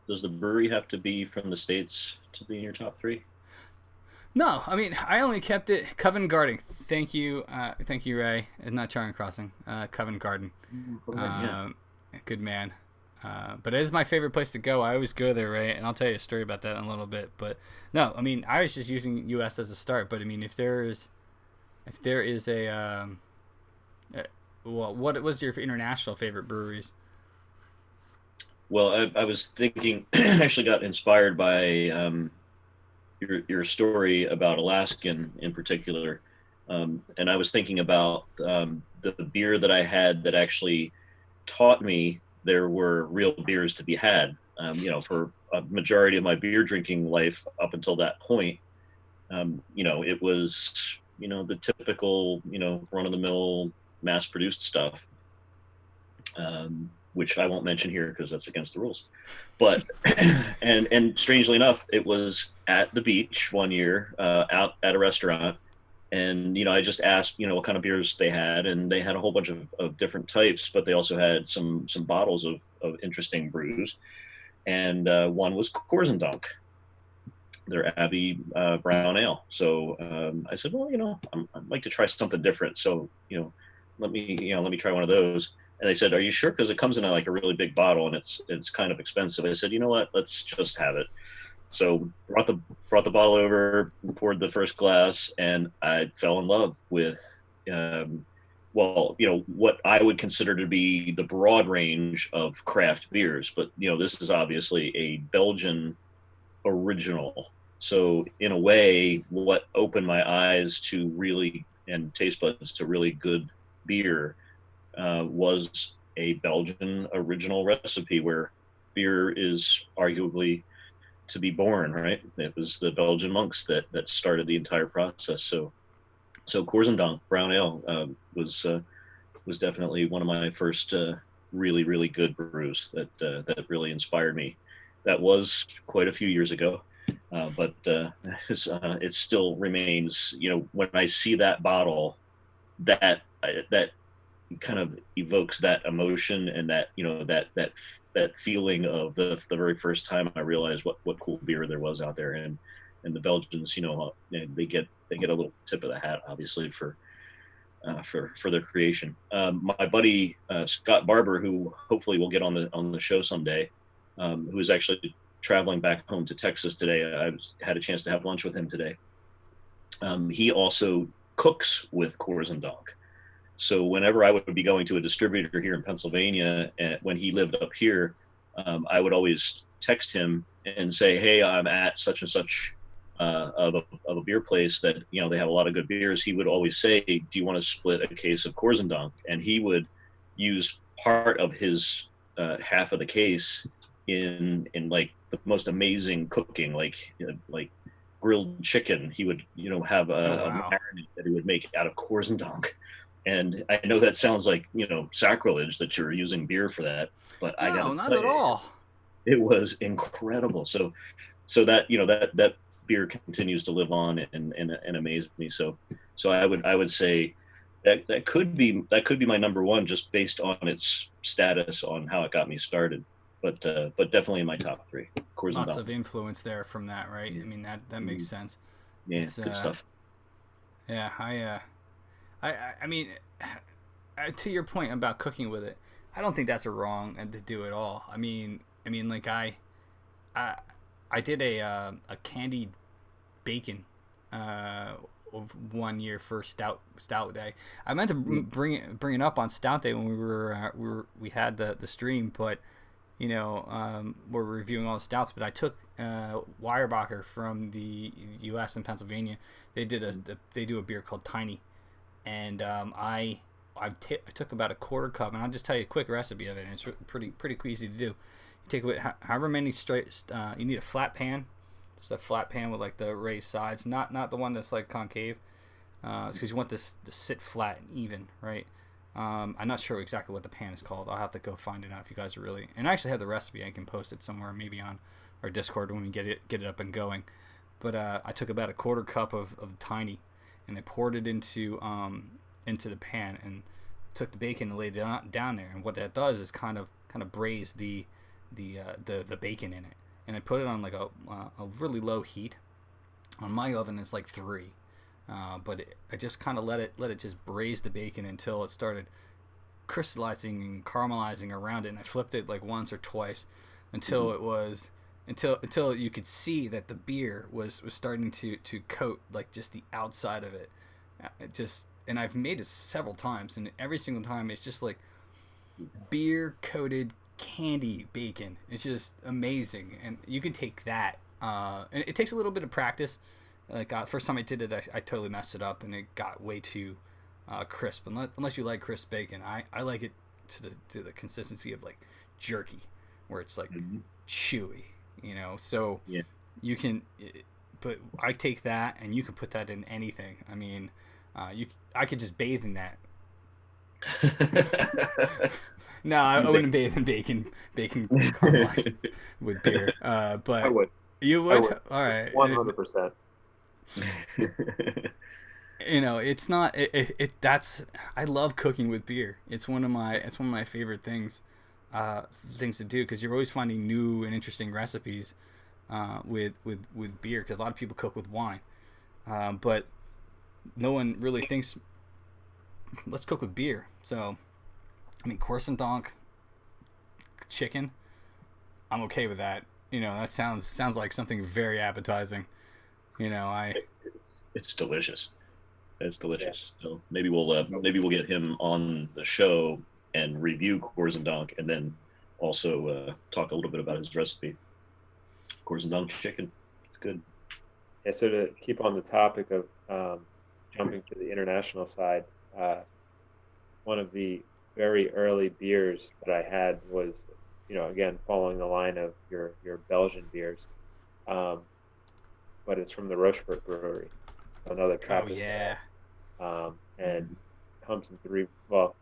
Does the brewery have to be from the States to be in your top three? No, I mean I only kept it Covent Garden. Thank you, Ray. And not Charing Crossing. Covent Garden. Good man. But it is my favorite place to go. I always go there, right? And I'll tell you a story about that in a little bit. But no, I mean, I was just using U.S. as a start. But I mean, if there is a, what was your international favorite breweries? Well, I was thinking, actually got inspired by your story about Alaskan in particular, and I was thinking about the beer that I had that actually taught me there were real beers to be had. For a majority of my beer drinking life up until that point, it was the typical, run of the mill mass produced stuff, which I won't mention here because that's against the rules. But and strangely enough, it was at the beach one year, out at a restaurant, and I just asked what kind of beers they had, and they had a whole bunch of different types, but they also had some bottles of interesting brews, and one was Coors and Dunk, their Abbey brown ale. So I said, well, I'd like to try something different. So let me try one of those. And they said, are you sure? Because it comes in like a really big bottle and it's kind of expensive. I said, you know what? Let's just have it. So brought the bottle over, poured the first glass, and I fell in love with, what I would consider to be the broad range of craft beers. But this is obviously a Belgian original. So in a way, what opened my eyes to really, and taste buds to really good beer, was a Belgian original recipe where beer is arguably to be born, right? It was the Belgian monks that started the entire process. So Coors and Dunk brown ale was definitely one of my first really, really good brews that really inspired me. That was quite a few years ago, but it still remains. When I see that bottle, that kind of evokes that emotion and that that feeling of the very first time I realized what cool beer there was out there. And the Belgians, they get a little tip of the hat, obviously, for their creation. My buddy Scott Barber, who hopefully will get on the show someday, who is actually traveling back home to Texas today. I had a chance to have lunch with him today. He also cooks with Coors and Dunk. So whenever I would be going to a distributor here in Pennsylvania, and when he lived up here, I would always text him and say, "Hey, I'm at such and such of a beer place that they have a lot of good beers." He would always say, "Do you want to split a case of Coors and Dunk?" And he would use part of his half of the case in like the most amazing cooking, like grilled chicken. He would have a marinade that he would make out of Coors and Dunk. And I know that sounds like sacrilege that you're using beer for that, but I gotta not tell at you, all. it was incredible. So that that beer continues to live on and amaze me. So I would say that could be my number one, just based on its status on how it got me started. But definitely in my top three. Coors Lots of influence there from that, right? I mean that makes sense. Yeah, it's, good stuff. Yeah, I mean, to your point about cooking with it, I don't think that's a wrong to do at all. I mean, like I did a candied bacon one year for stout day. I meant to bring it up on stout day when we had the stream, but we're reviewing all the stouts. But I took Weyerbacher from the U.S. and Pennsylvania. They do a beer called Tiny. And I took about a quarter cup, and I'll just tell you a quick recipe of it. And it's pretty easy to do. You take however many you need a flat pan, just a flat pan with like the raised sides, not the one that's like concave. It's because you want this to sit flat and even, right? I'm not sure exactly what the pan is called. I'll have to go find it out if you guys are really. And I actually have the recipe. I can post it somewhere, maybe on our Discord when we get it up and going. But I took about a quarter cup of Tiny, and I poured it into the pan and took the bacon and laid it down there. And what that does is kind of braise the bacon in it. And I put it on like a really low heat. On my oven, it's like 3. But I just kind of let it just braise the bacon until it started crystallizing and caramelizing around it. And I flipped it like once or twice until it was until you could see that the beer was starting to coat like just the outside of it. And I've made it several times, and every single time it's just like beer coated candy bacon. It's just amazing. And you can take that, and it takes a little bit of practice. Like first time I did it, I totally messed it up, and it got way too crisp. Unless you like crisp bacon, I like it to the consistency of like jerky, where it's like chewy. So you can but I take that and you can put that in anything. I mean, I could just bathe in that. No, I wouldn't bathe in bacon caramelized with beer. But I would. you would? I would. All right. 100%. It's not that's I love cooking with beer. It's one of my favorite things to do, because you're always finding new and interesting recipes with beer, because a lot of people cook with wine, but no one really thinks let's cook with beer. So I mean, Donk chicken, I'm okay with that. That sounds like something very appetizing. It's delicious. It's delicious. Yeah. So maybe we'll get him on the show and review Donk, and then also talk a little bit about his recipe. Donk chicken. It's good. Yeah. So to keep on the topic of jumping to the international side, one of the very early beers that I had was, again, following the line of your Belgian beers, but it's from the Rochefort Brewery, another Trappist. Oh yeah. And comes in three. Well,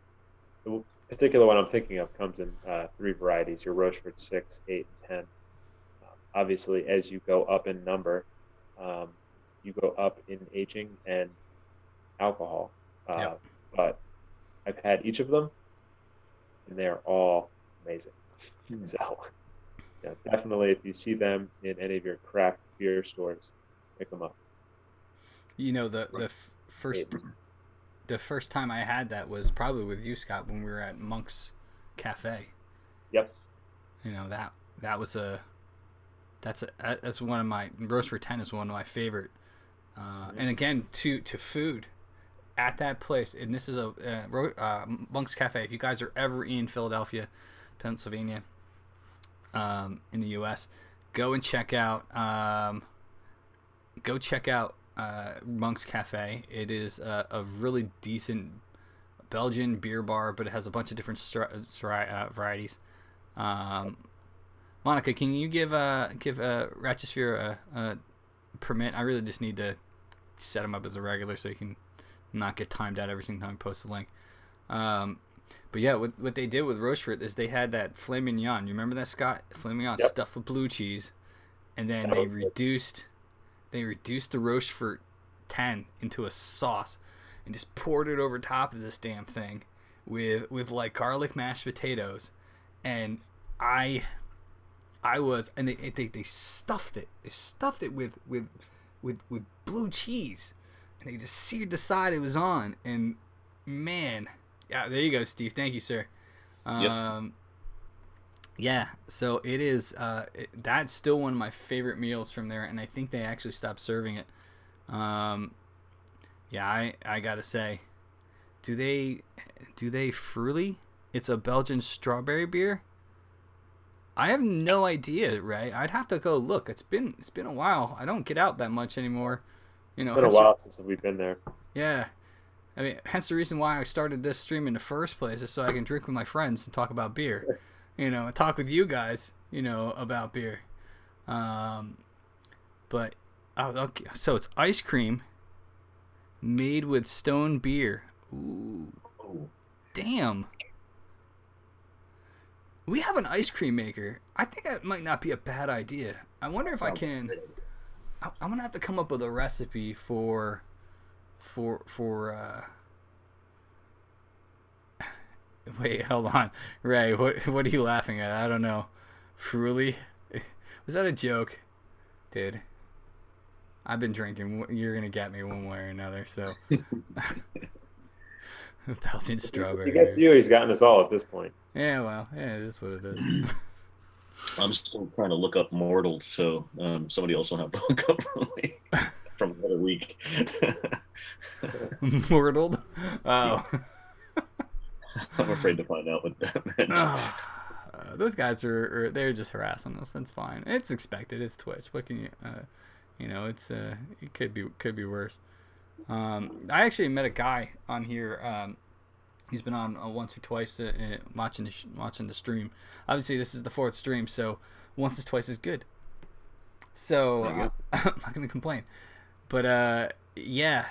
the particular one I'm thinking of comes in 3 varieties: your Rochefort 6, 8, and 10. Obviously, as you go up in number, you go up in aging and alcohol. Yep. But I've had each of them, and they are all amazing. So, definitely, if you see them in any of your craft beer stores, pick them up. The first time I had that was probably with you, Scott, when we were at Monk's Cafe. Yep. That's one of my Rochefort 10 is one of my favorite. And again, to food at that place, and this is a Monk's Cafe. If you guys are ever in Philadelphia, Pennsylvania, in the U.S., go and check out. Monk's Cafe. It is a really decent Belgian beer bar, but it has a bunch of different varieties. Monica, can you give Ratchesphere a permit? I really just need to set him up as a regular so he can not get timed out every single time I post the link. But yeah, what they did with Rochefort is they had that filet mignon. You remember that, Scott? Filet mignon stuffed with blue cheese, and then they reduced the Rochefort 10 into a sauce and just poured it over top of this damn thing with like garlic mashed potatoes, and they stuffed it. They stuffed it with blue cheese, and they just seared the side it was on. And man, yeah, there you go, Steve. Thank you, sir. Yep. Yeah, so it is. That's still one of my favorite meals from there, and I think they actually stopped serving it. Yeah, I gotta say, do they Fruly? It's a Belgian strawberry beer. I have no idea, Ray. I'd have to go look. It's been a while. I don't get out that much anymore. It's been a while since we've been there. Yeah. I mean, hence the reason why I started this stream in the first place, is so I can drink with my friends and talk about beer. Talk with you guys, about beer. But okay. So it's ice cream made with stone beer. Ooh. Damn. We have an ice cream maker. I think that might not be a bad idea. I wonder if I can. I'm gonna have to come up with a recipe for. Wait, hold on, Ray. What are you laughing at? I don't know. Fruly? Was that a joke, dude? I've been drinking. You're gonna get me one way or another. So. Belgian strawberry. He gets you. He's gotten us all at this point. Yeah, well, yeah, it is what it is. I'm still trying to look up Mortal, so somebody else will have to look up from another week. Mortal? Oh. I'm afraid to find out what that meant. Those guys they're just harassing us. That's fine. It's expected. It's Twitch. What can you? It's it could be worse. I actually met a guy on here. He's been on once or twice watching the stream. Obviously, this is the 4th stream, so once is twice as good. So There you go. I'm not gonna complain. But yeah.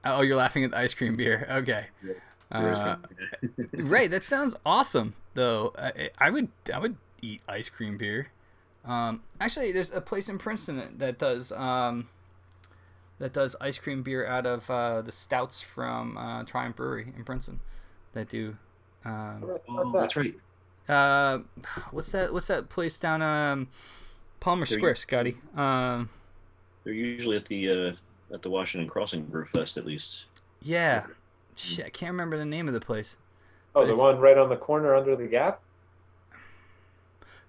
Oh, you're laughing at the ice cream beer. Okay. Uh, right. That sounds awesome, though. I would eat ice cream beer. Actually, there's a place in Princeton that does ice cream beer out of the stouts from Triumph Brewery in Princeton that do. What's Oh, that? that's right. Uh, what's that place down Palmer They're Square, Scotty? They're usually at the Washington Crossing Brew Fest, at least. Yeah. Shit, I can't remember the name of the place. Oh, But the it's- one right on the corner under the Gap.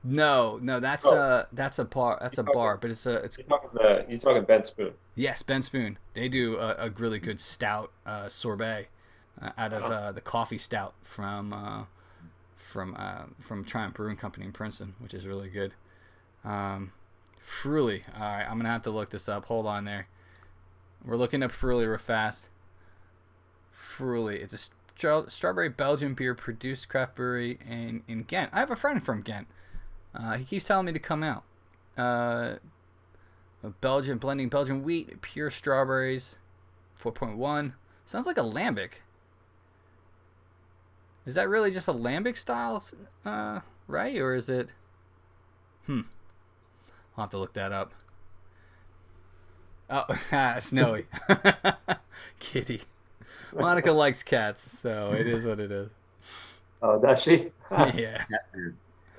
No, that's Oh. that's a bar. That's a You're talking- bar, but it's You're talking Ben Spoon. yes, Ben Spoon. They do a really good stout sorbet out of the coffee stout from Triumph Brewing Company in Princeton, which is really good. Fruly. All right, I'm gonna have to look this up. Hold on there. We're looking up Fruly real fast. Fruly. It's a strawberry Belgian beer produced craft brewery in Ghent. I have a friend from Ghent. He keeps telling me to come out. Blending Belgian wheat, pure strawberries, 4.1. Sounds like a lambic. Is that really just a lambic style, right? Or is it? I'll have to look that up. Oh, Snowy. Kitty. Monica likes cats, so it is what it is. Oh, does she? Yeah.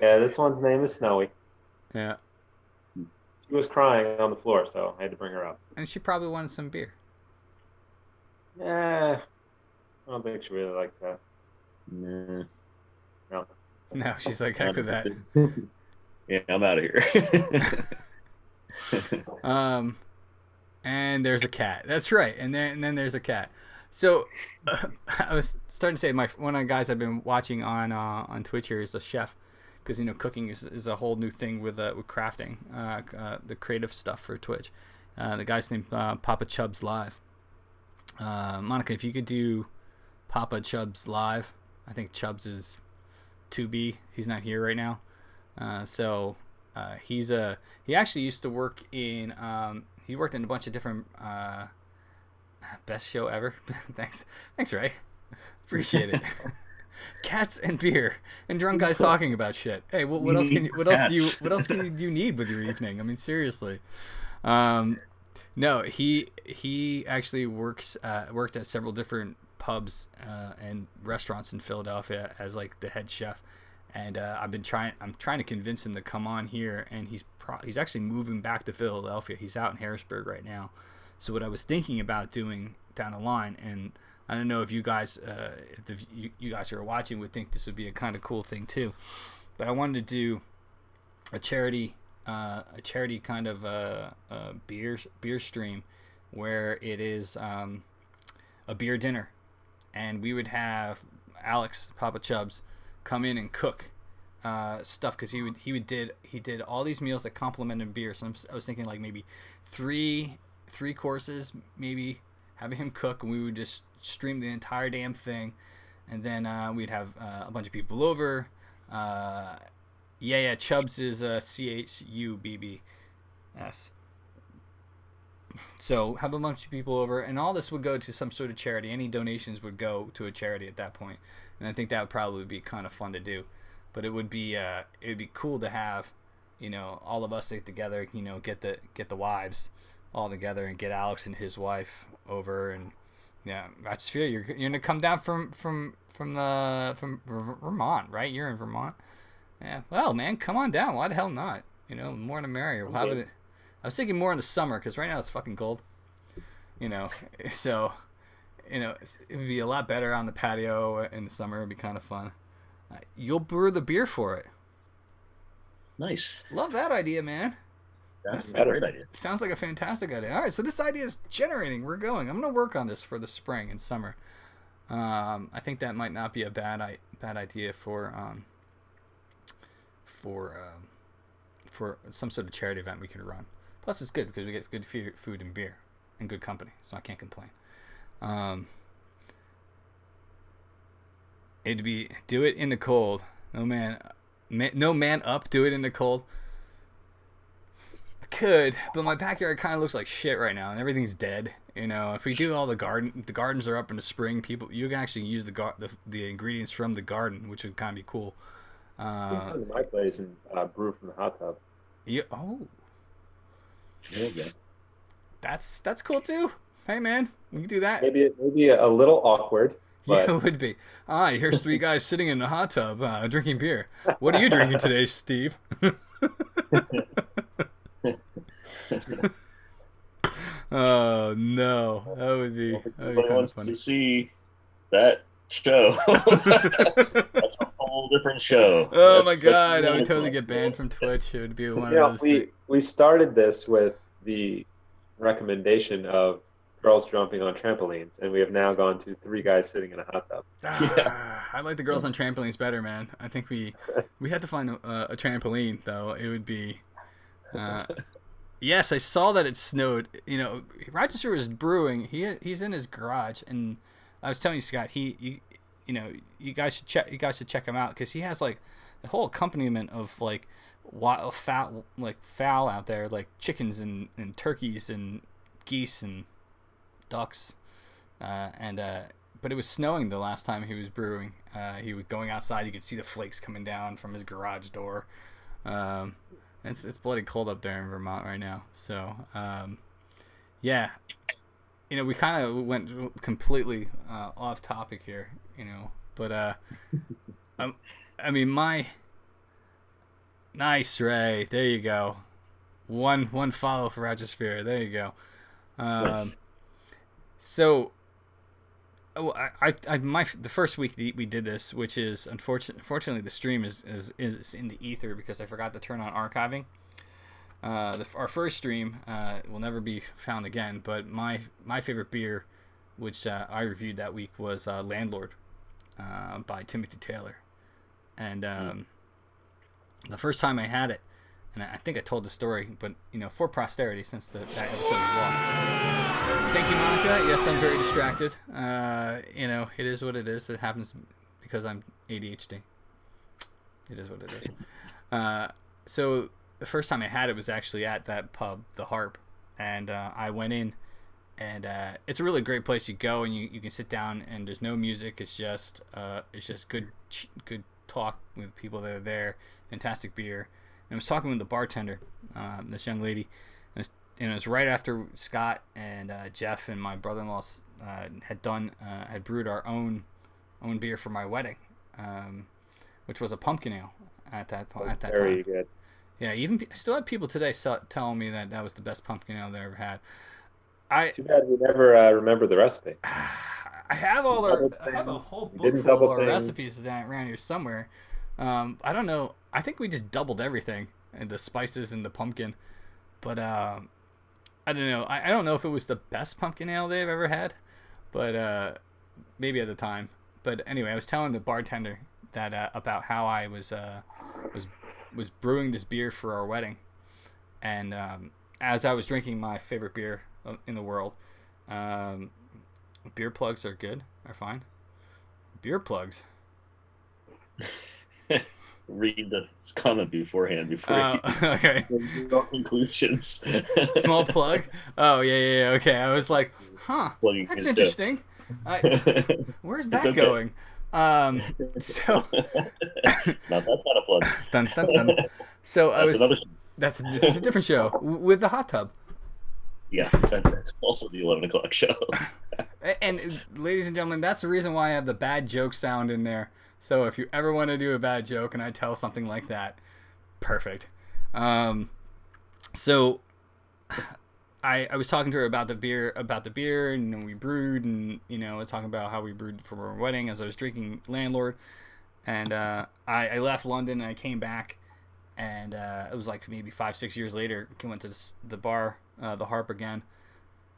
Yeah, this one's name is Snowy. Yeah. She was crying on the floor, so I had to bring her up. And she probably wanted some beer. Yeah, I don't think she really likes that. Nah. No. No, she's like, heck with that. Yeah, I'm out of here. And there's a cat. That's right. And then there's a cat. So I was starting to say one of the guys I've been watching on Twitch here is a chef, because cooking is a whole new thing with crafting, the creative stuff for Twitch. The guy's named Papa Chubbs Live. Monica, if you could do Papa Chubbs Live, I think Chubbs is 2B. He's not here right now. He actually used to work in he worked in a bunch of different best show ever. Thanks Ray, appreciate it. Cats and beer and drunk guys talking about shit. Hey, what else can you need with your evening? I mean, seriously. No, he actually worked at several different pubs and restaurants in Philadelphia as like the head chef. And I'm trying to convince him to come on here, and he's actually moving back to Philadelphia. He's out in Harrisburg right now. So what I was thinking about doing down the line, and I don't know if you guys, you guys who are watching would think this would be a kind of cool thing too, but I wanted to do a charity kind of beer stream where it is a beer dinner, and we would have Alex Papa Chubbs come in and cook stuff, because he did all these meals that complemented beer. So I was thinking like maybe three courses, maybe having him cook, and we would just stream the entire damn thing, and then we'd have a bunch of people over. Chubbs is CHUBBS. So have a bunch of people over, and all this would go to some sort of charity. Any donations would go to a charity at that point, and I think that would probably be kind of fun to do. But it would be cool to have, all of us get together, get the wives all together, and get Alex and his wife over, and yeah, I just feel you're gonna come down from Vermont, right? You're in Vermont. Yeah. Well, man, come on down. Why the hell not? More the merrier. We'll have it. I was thinking more in the summer, because right now it's fucking cold. So, it would be a lot better on the patio in the summer. It'd be kind of fun. You'll brew the beer for it. Nice. Love that idea, man. That's a great idea. Sounds like a fantastic idea. All right, so this idea is generating. We're going. I'm going to work on this for the spring and summer. I think that might not be a bad idea for some sort of charity event we could run. Plus, it's good because we get good food and beer and good company, so I can't complain. It'd be do it in the cold. No man up. Do it in the cold. could, but my backyard kind of looks like shit right now, and everything's dead. You know, if we do all the gardens are up in the spring. You can actually use the ingredients from the garden, which would kind of be cool. You can come to my place and brew from the hot tub. Oh, There you go. that's cool too. Hey man, we can do that. Maybe a little awkward, but Yeah, it would be. Here's three guys sitting in the hot tub drinking beer. What are you drinking today, Steve? Oh no, that would be Nobody kind of wants funny. to see that show. That's a whole different show. Oh my That's god, I would another totally show. get banned from Twitch. It would be one you know, of those. we started this with the recommendation of girls jumping on trampolines, and we have now gone to three guys sitting in a hot tub. I like the girls on trampolines better, man. I think we had to find a trampoline though. It would be. Yes, I saw that it snowed. You know, Rochester was brewing. He's in his garage, and I was telling you, Scott. You guys should check him out because he has like a whole accompaniment of like wild fowl out there, like chickens and turkeys and geese and ducks, but it was snowing the last time he was brewing. He was going outside. You could see the flakes coming down from his garage door. It's bloody cold up there in Vermont right now. So, yeah, you know, we kind of went completely off topic here, you know, but I mean, nice, Ray. There you go. One follow for Rochester. There you go. So, the first week we did this, which is unfortunately the stream is in the ether because I forgot to turn on archiving. Our first stream will never be found again, but my favorite beer, which I reviewed that week, was Landlord by Timothy Taylor, and the first time I had it, and I think I told the story, but you know, for posterity, since that episode is lost. Thank you, Monica. Yes, I'm very distracted. You know, it is what it is. It happens because I'm ADHD. It is what it is. So the first time I had it was actually at that pub, the Harp, and I went in, and it's a really great place. You go and you can sit down, and there's no music. It's just good talk with people that are there. Fantastic beer. And I was talking with the bartender, this young lady. And it was right after Scott and Jeff and my brother-in-law had brewed our own beer for my wedding, which was a pumpkin ale at that point. Very good. Yeah, I still have people today telling me that was the best pumpkin ale they ever had. Too bad we never remember the recipe. I have a whole book full of our recipes around here somewhere. I don't know. I think we just doubled everything, and the spices and the pumpkin, but I don't know. I don't know if it was the best pumpkin ale they've ever had, but maybe at the time. But anyway, I was telling the bartender that about how I was brewing this beer for our wedding, and as I was drinking my favorite beer in the world, beer plugs are fine. Beer plugs. Read the comment beforehand before okay. you draw conclusions. Small plug. Oh yeah. Okay, I was like, Plugging that's in interesting. Where's that okay. going? So No, that's not a plug. dun, dun, dun. So That's this is a different show with the hot tub. Yeah, that's also the 11 o'clock show. And ladies and gentlemen, that's the reason why I have the bad joke sound in there. So if you ever want to do a bad joke and I tell something like that, perfect. So I was talking to her about the beer, and we brewed, and you know, talking about how we brewed for our wedding as I was drinking Landlord, and I left London and I came back, and it was like maybe 5-6 years later. I went to the bar, the Harp again,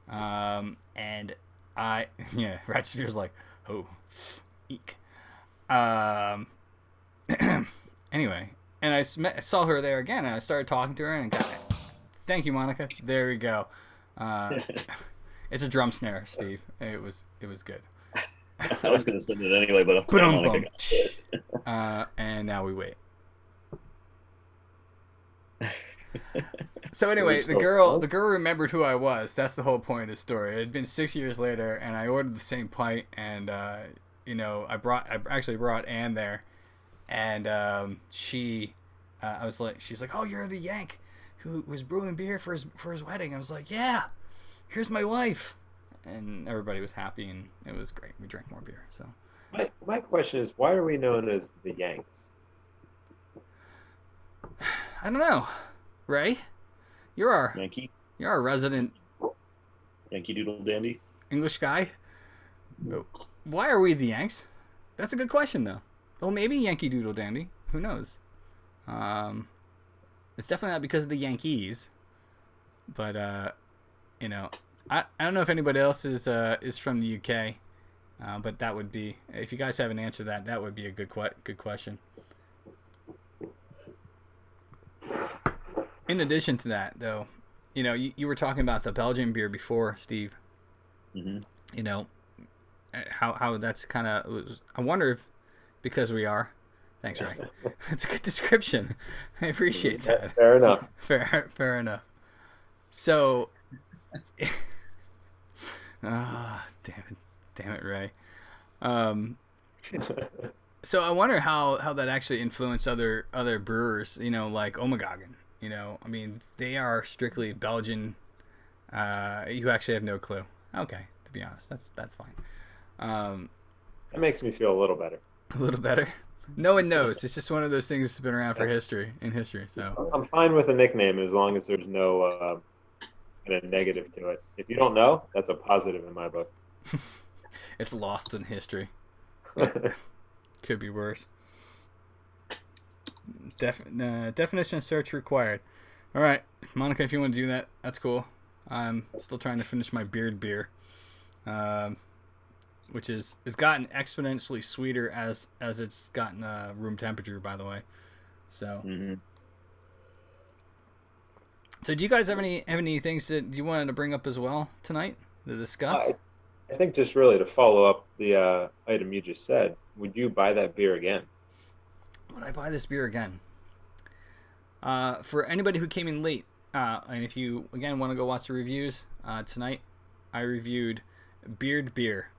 and Rochester's like, oh, eek. Anyway, and I saw her there again, and I started talking to her, and got it. Thank you, Monica. There we go. It's a drum snare, Steve. It was good. I was going to send it anyway, but I'm glad Monica got it. And now we wait. So anyway, Which the goes girl on. remembered who I was. That's the whole point of the story. It had been 6 years later, and I ordered the same pint, and I actually brought Anne there, and she's like, oh, you're the Yank who was brewing beer for his wedding. I was like, yeah, here's my wife, and everybody was happy, and it was great. We drank more beer. So My question is, why are we known as the Yanks? I don't know, Ray, you're Yankee our resident Doodle Dandy. English guy. Why are we the Yanks? That's a good question, though. Oh, maybe Yankee Doodle Dandy. Who knows? It's definitely not because of the Yankees. But I don't know if anybody else is from the UK. But that would be, if you guys have an answer to that, that would be a good question. In addition to that, though, you were talking about the Belgian beer before, Steve. Mm-hmm. How that's kind of, I wonder if, because we are. Thanks, Ray. That's a good description. I appreciate that. Fair enough. Fair enough. So, damn it, Ray. So I wonder how that actually influenced other brewers, like Omegagen. I mean, they are strictly Belgian. You actually have no clue. Okay, to be honest, that's fine. That makes me feel a little better. A little better. No one knows. It's just one of those things that's been around for history. So I'm fine with a nickname as long as there's no kind of negative to it. If you don't know, that's a positive in my book. it's lost in history. Could be worse. Definition search required. All right, Monica, if you want to do that, that's cool. I'm still trying to finish my beard beer, which has gotten exponentially sweeter as it's gotten room temperature, by the way. So, So do you guys have any things that you wanted to bring up as well tonight to discuss? I think just really to follow up the item you just said, would you buy that beer again? Would I buy this beer again? For anybody who came in late, and if you, again, want to go watch the reviews, tonight I reviewed Beard Beer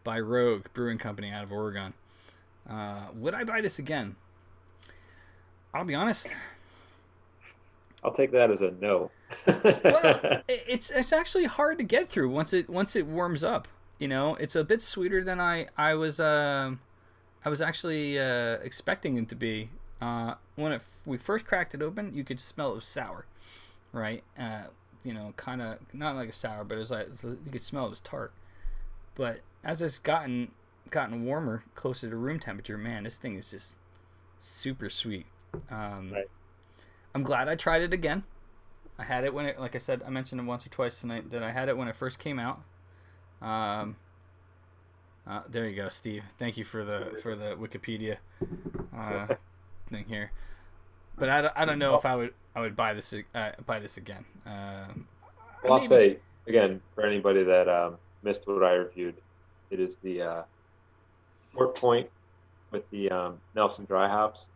by Rogue Brewing Company out of Oregon. Would I buy this again? I'll be honest. I'll take that as a no. Well, it's actually hard to get through once it warms up. It's a bit sweeter than I was actually expecting it to be. When we first cracked it open, you could smell it was sour, right? Kind of not like a sour, but it was like you could smell it was tart. But as it's gotten warmer, closer to room temperature, man, this thing is just super sweet. Right. I'm glad I tried it again. I had it when it, like I said, I mentioned it once or twice tonight that I had it when it first came out. There you go, Steve. Thank you for the Wikipedia thing here. But I don't know if I would buy this again. Well, I'll say again for anybody that missed what I reviewed, it is the Fort Point with the Nelson dry hops.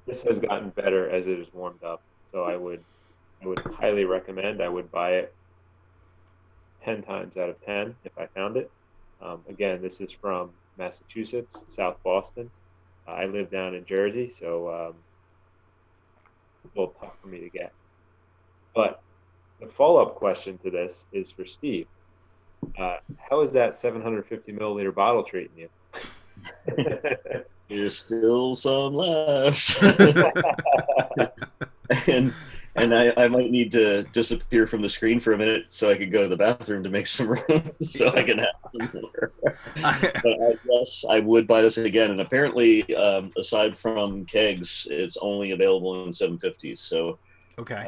This has gotten better as it has warmed up, so I would highly recommend. I would buy it 10 times out of 10 if I found it. Again, this is from Massachusetts, South Boston. I live down in Jersey, so it's a little tough for me to get. But the follow-up question to this is for Steve. How is that 750 milliliter bottle treating you? There's still some left. and I might need to disappear from the screen for a minute so I could go to the bathroom to make some room so I can have some more. But yes, I would buy this again. And apparently, aside from kegs, it's only available in 750s. So okay.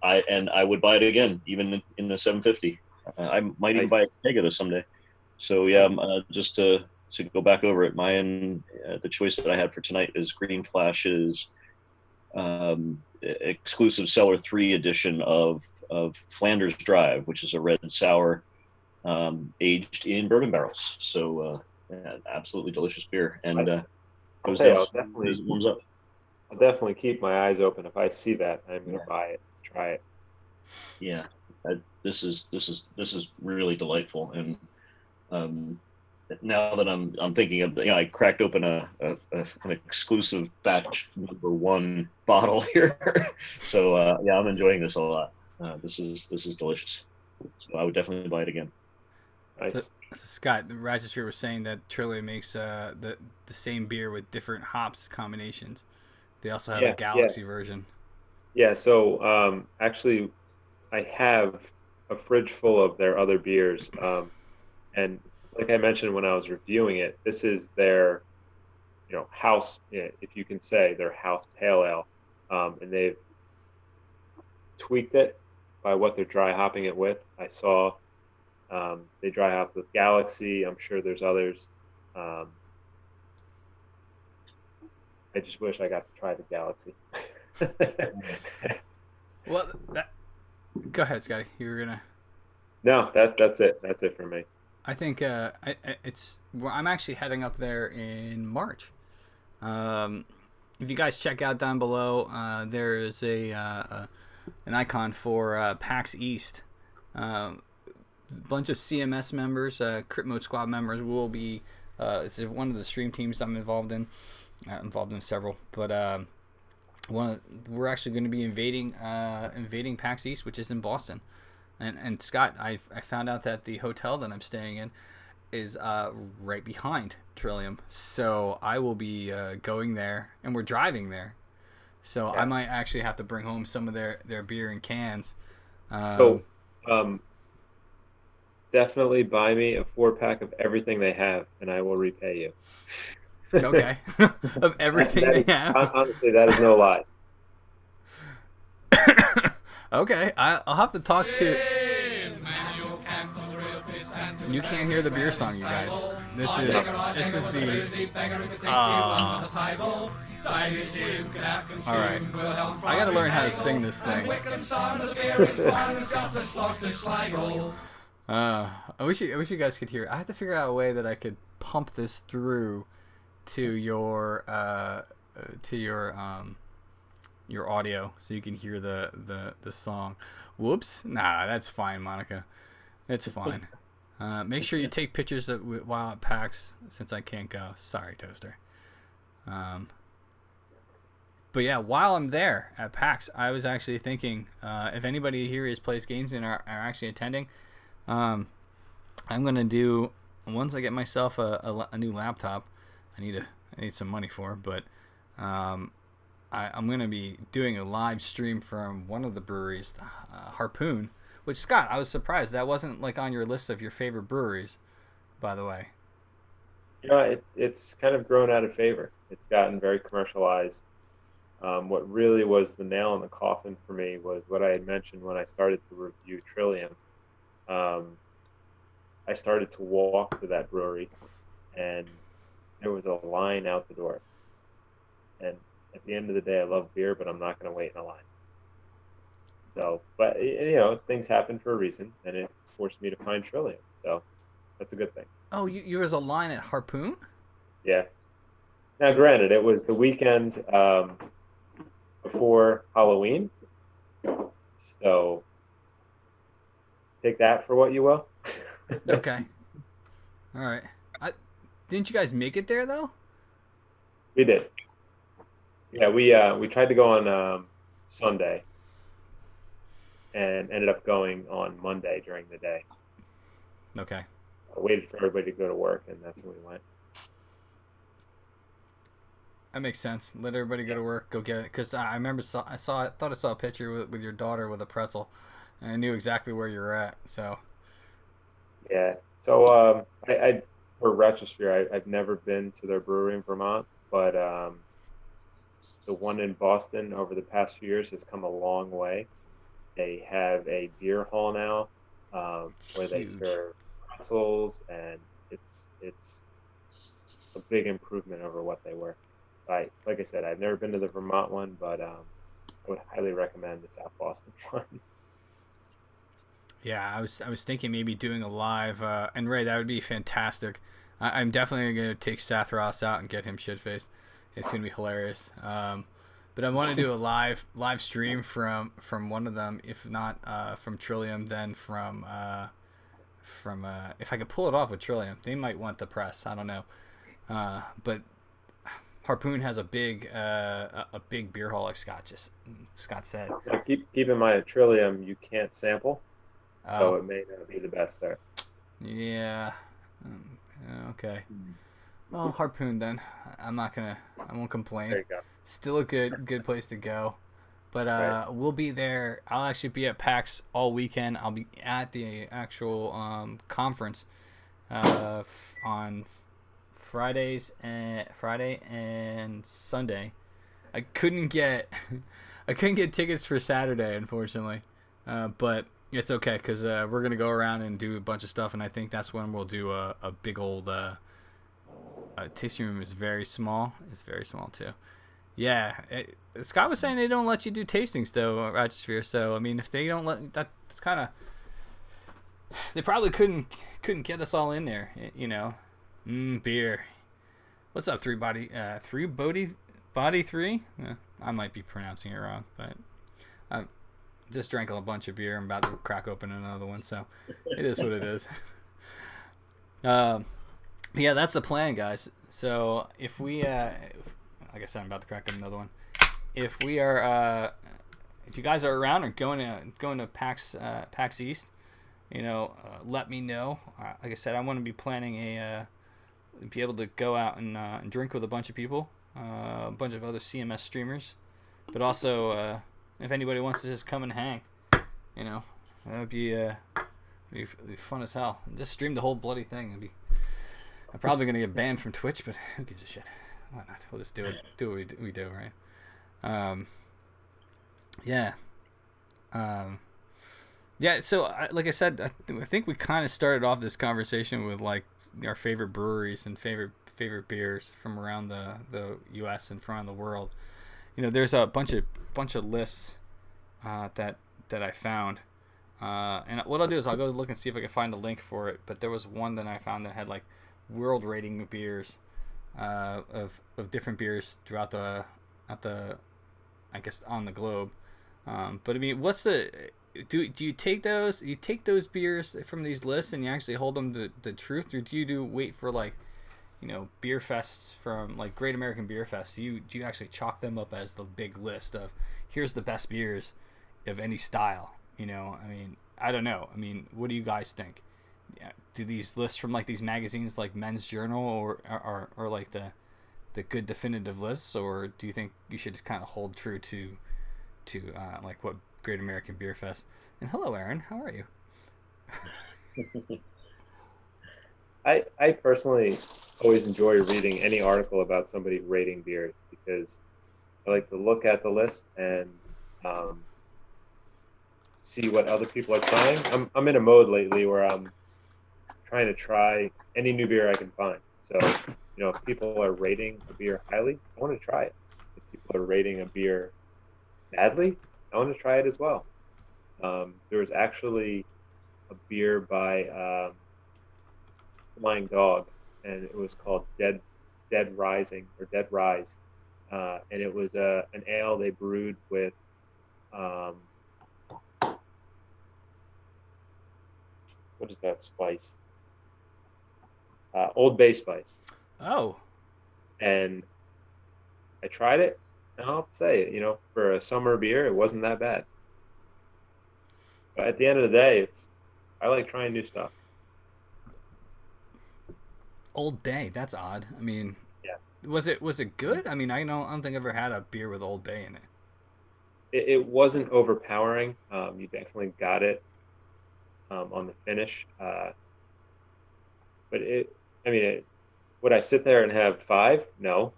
I would buy it again, even in the 750. I might even buy a keg of this someday. So yeah, just to go back over it, the choice that I had for tonight is Green Flash's exclusive Cellar 3 edition of Flanders Drive, which is a red sour aged in bourbon barrels. So absolutely delicious beer, and goes down as it warms up. I'll definitely keep my eyes open. If I see that, I'm going Yeah. to buy it, try it. Yeah, this is really delightful, and um, now that I'm thinking of, I cracked open an exclusive batch #1 bottle here, so yeah, I'm enjoying this a lot. This is delicious. So I would definitely buy it again. So, Nice. so Scott, the Register was saying that Trillium makes the same beer with different hops combinations. They also have a Yeah, yeah, Galaxy version. yeah. So actually, I have a fridge full of their other beers, and like I mentioned when I was reviewing it, this is their house, if you can say, their house pale ale, and they've tweaked it by what they're dry hopping it with. I saw they dry hop with Galaxy. I'm sure there's others. Um, I just wish I got to try the Galaxy. Well, go ahead, Scotty. You were gonna. No, that's it. That's it for me. I think well, I'm actually heading up there in March. If you guys check out down below, there is an icon for PAX East. Bunch of CMS members, Crit Mode Squad members will be. This is one of the stream teams I'm involved in. Involved in several, but we're actually going to be invading PAX East, which is in Boston. And Scott, I found out that the hotel that I'm staying in is right behind Trillium, so I will be going there, and we're driving there. So I might actually have to bring home some of their beer in cans. So definitely buy me a 4-pack of everything they have, and I will repay you. Okay, of everything they have. Honestly, that is no lie. Okay, I'll have to talk to. You can't hear the beer song, you guys. This is the. All right, I gotta learn how to sing this thing. I wish you guys could hear it. I have to figure out a way that I could pump this through to your audio so you can hear the song. Whoops. Nah, that's fine, Monica. It's fine. Make sure you take pictures while at PAX, since I can't go. Sorry, Toaster. But yeah, while I'm there at PAX, I was actually thinking, if anybody here is plays games and are actually attending, I'm gonna do, once I get myself a new laptop. I need some money for, but I'm gonna be doing a live stream from one of the breweries, Harpoon. Which, Scott, I was surprised that wasn't like on your list of your favorite breweries, by the way. It's kind of grown out of favor. It's gotten very commercialized. What really was the nail in the coffin for me was what I had mentioned when I started to review Trillium. I started to walk to that brewery, and there was a line out the door. And at the end of the day, I love beer, but I'm not going to wait in a line. So, but things happen for a reason, and it forced me to find Trillium. So that's a good thing. Oh, you was a line at Harpoon? Yeah. Now, granted, it was the weekend before Halloween, so take that for what you will. Okay. All right. Didn't you guys make it there though? We did. Yeah, we tried to go on Sunday, and ended up going on Monday during the day. Okay. I waited for everybody to go to work, and that's when we went. That makes sense. Let everybody go to work, go get it. Because I remember thought I saw a picture with your daughter with a pretzel, and I knew exactly where you were at. So. Yeah. So I for Retrosphere, I've never been to their brewery in Vermont, but the one in Boston over the past few years has come a long way. They have a beer hall now where they serve pretzels, and it's a big improvement over what they were. Like I said, I've never been to the Vermont one, but I would highly recommend the South Boston one. Yeah, I was thinking maybe doing a live, and Ray, that would be fantastic. I'm definitely going to take Seth Ross out and get him shit-faced. It's going to be hilarious. But I want to do a live stream from one of them, if not from Trillium, then from if I could pull it off with Trillium, they might want the press. I don't know, but Harpoon has a big beer hall, like Scott said. Now, keep in mind at Trillium you can't sample, so Oh, it may not be the best there. yeah. Okay. Well, Harpoon then. I won't complain. There you go. Still a good place to go. But Right. we'll be there. I'll actually be at PAX all weekend. I'll be at the actual conference on Friday and Sunday. I couldn't get tickets for Saturday, unfortunately, but it's okay because we're gonna go around and do a bunch of stuff, and I think that's when we'll do a big old tasting room. Is very small. It's very small too. Yeah, Scott was saying they don't let you do tastings though at Rochester. So I mean, if they don't let, that's kind of, they probably couldn't get us all in there, you know. Beer. What's up, three body three? I might be pronouncing it wrong, but I just drank a bunch of beer. I'm about to crack open another one, so it is what it is. Yeah, that's the plan, guys. So if we like I said, I'm about to crack up another one. If we are, if you guys are around or going to PAX East, you know, let me know. Like I said, I want to be planning be able to go out and drink with a bunch of people, a bunch of other CMS streamers, but also if anybody wants to just come and hang, you know, that would be fun as hell. Just stream the whole bloody thing. I'm probably gonna get banned from Twitch, but who gives a shit? Why not? We'll just do what we do, right? Yeah. Yeah, so like I said, I think we kind of started off this conversation with like our favorite breweries and favorite beers from around the U.S. and from around the world. You know, there's a bunch of lists that I found, and what I'll do is I'll go look and see if I can find a link for it. But there was one that I found that had like world rating beers of different beers throughout I guess on the globe. But I mean, what's do you take those beers from these lists and you actually hold them to the truth, or do you wait for like, you know, beer fests from like Great American Beer Fest? Do you actually chalk them up as the big list of here's the best beers of any style? You know, I mean, I don't know. I mean, what do you guys think? Yeah, do these lists from like these magazines like Men's Journal or like the good definitive lists, or do you think you should just kind of hold true to like what Great American Beer Fest? And hello, Aaron, how are you? I personally always enjoy reading any article about somebody rating beers because I like to look at the list and see what other people are trying. I'm in a mode lately where I'm trying to try any new beer I can find. So, you know, if people are rating a beer highly, I want to try it. If people are rating a beer badly, I want to try it as well. There was actually a beer by Flying Dog, and it was called Dead Rising or Dead Rise, and it was an ale they brewed with what is that spice? Old Bay spice. Oh, And I tried it, and I'll say, you know, for a summer beer, it wasn't that bad. But at the end of the day, I like trying new stuff. Old Bay, that's odd. I mean, Yeah. was it good? I mean, I don't think I've ever had a beer with Old Bay in it. It wasn't overpowering. You definitely got it on the finish. But would I sit there and have 5? No.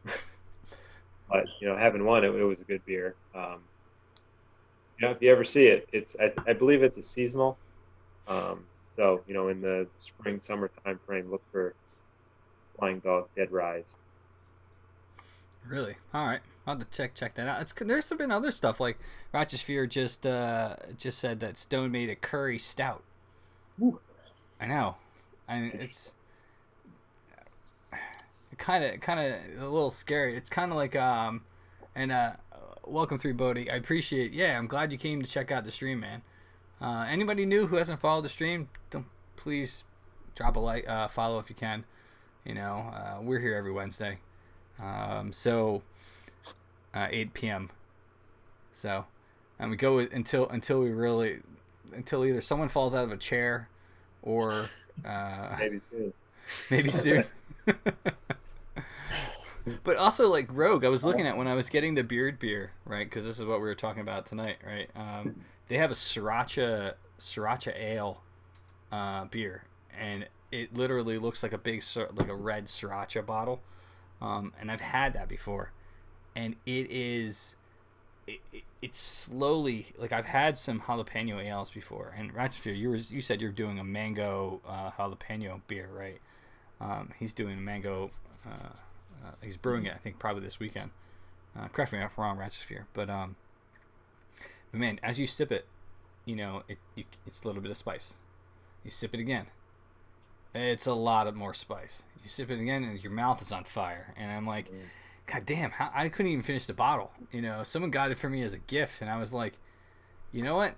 But, you know, having one, it was a good beer. You know, if you ever see it, I believe it's a seasonal. So, you know, in the spring, summer time frame, look for Flying Dog Dead Rise. Really? All right, I'll have to check that out. There's been other stuff like Rochester just said that Stone made a curry stout. Ooh. I know, and it's kind of a little scary. It's kind of like welcome through, Bodie. I appreciate. Yeah, I'm glad you came to check out the stream, man. Anybody new who hasn't followed the stream, don't please drop a like, follow if you can. We're here every Wednesday, 8 p.m. So, and we go until either someone falls out of a chair, or Maybe soon. maybe soon. But also, like Rogue, I was looking at when I was getting the beard beer, right? Because this is what we were talking about tonight, right? They have a sriracha ale beer, and it literally looks like a red sriracha bottle. And I've had that before, and it's slowly, like, I've had some jalapeno ales before. And Ratchfear, you said you're doing a mango jalapeno beer, right? He's doing a mango. He's brewing it, I think, probably this weekend. Correct me if I'm wrong, Ratchfear. But man, as you sip it, it's a little bit of spice. You sip it again, it's a lot of more spice. You sip it again, and your mouth is on fire. And I'm like, God damn, I couldn't even finish the bottle. Someone got it for me as a gift, and I was like, you know what?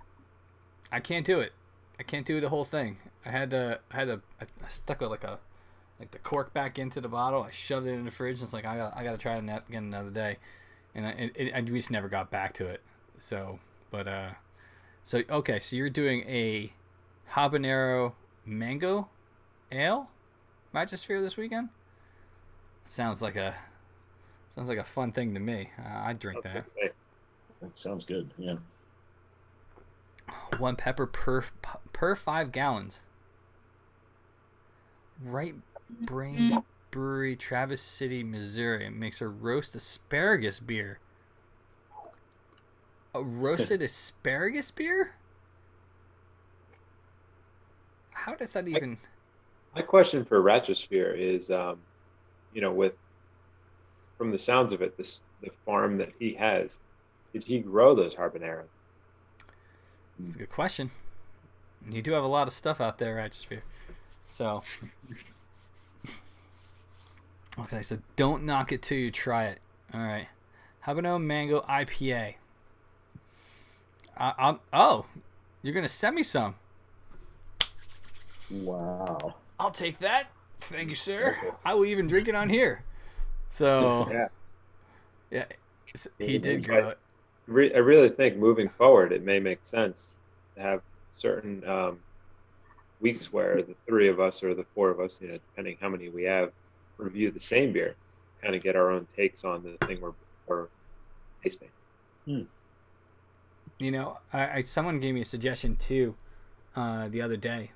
I can't do it. I can't do the whole thing. I stuck the cork back into the bottle. I shoved it in the fridge, and it's like, I gotta try it again another day. And we just never got back to it. So you're doing a habanero mango ale Magisphere this weekend? Sounds like a fun thing to me. I'd drink that. That sounds good. Yeah. 1 pepper per 5 gallons. Right Brain Brewery, Traverse City, Missouri, makes a roast asparagus beer. A roasted asparagus beer? How does that even? My question for Ratchosphere is, from the sounds of it, the farm that he has, did he grow those habaneros? That's a good question. You do have a lot of stuff out there, Ratchosphere. So, okay, so don't knock it till you try it. All right, habanero mango IPA. You're gonna send me some. Wow. I'll take that. Thank you, sir. I will even drink it on here. So, yeah, he did grow it. I really think moving forward, it may make sense to have certain weeks where the 3 of us or the 4 of us, depending how many we have, review the same beer, kind of get our own takes on the thing we're tasting. Someone gave me a suggestion too the other day,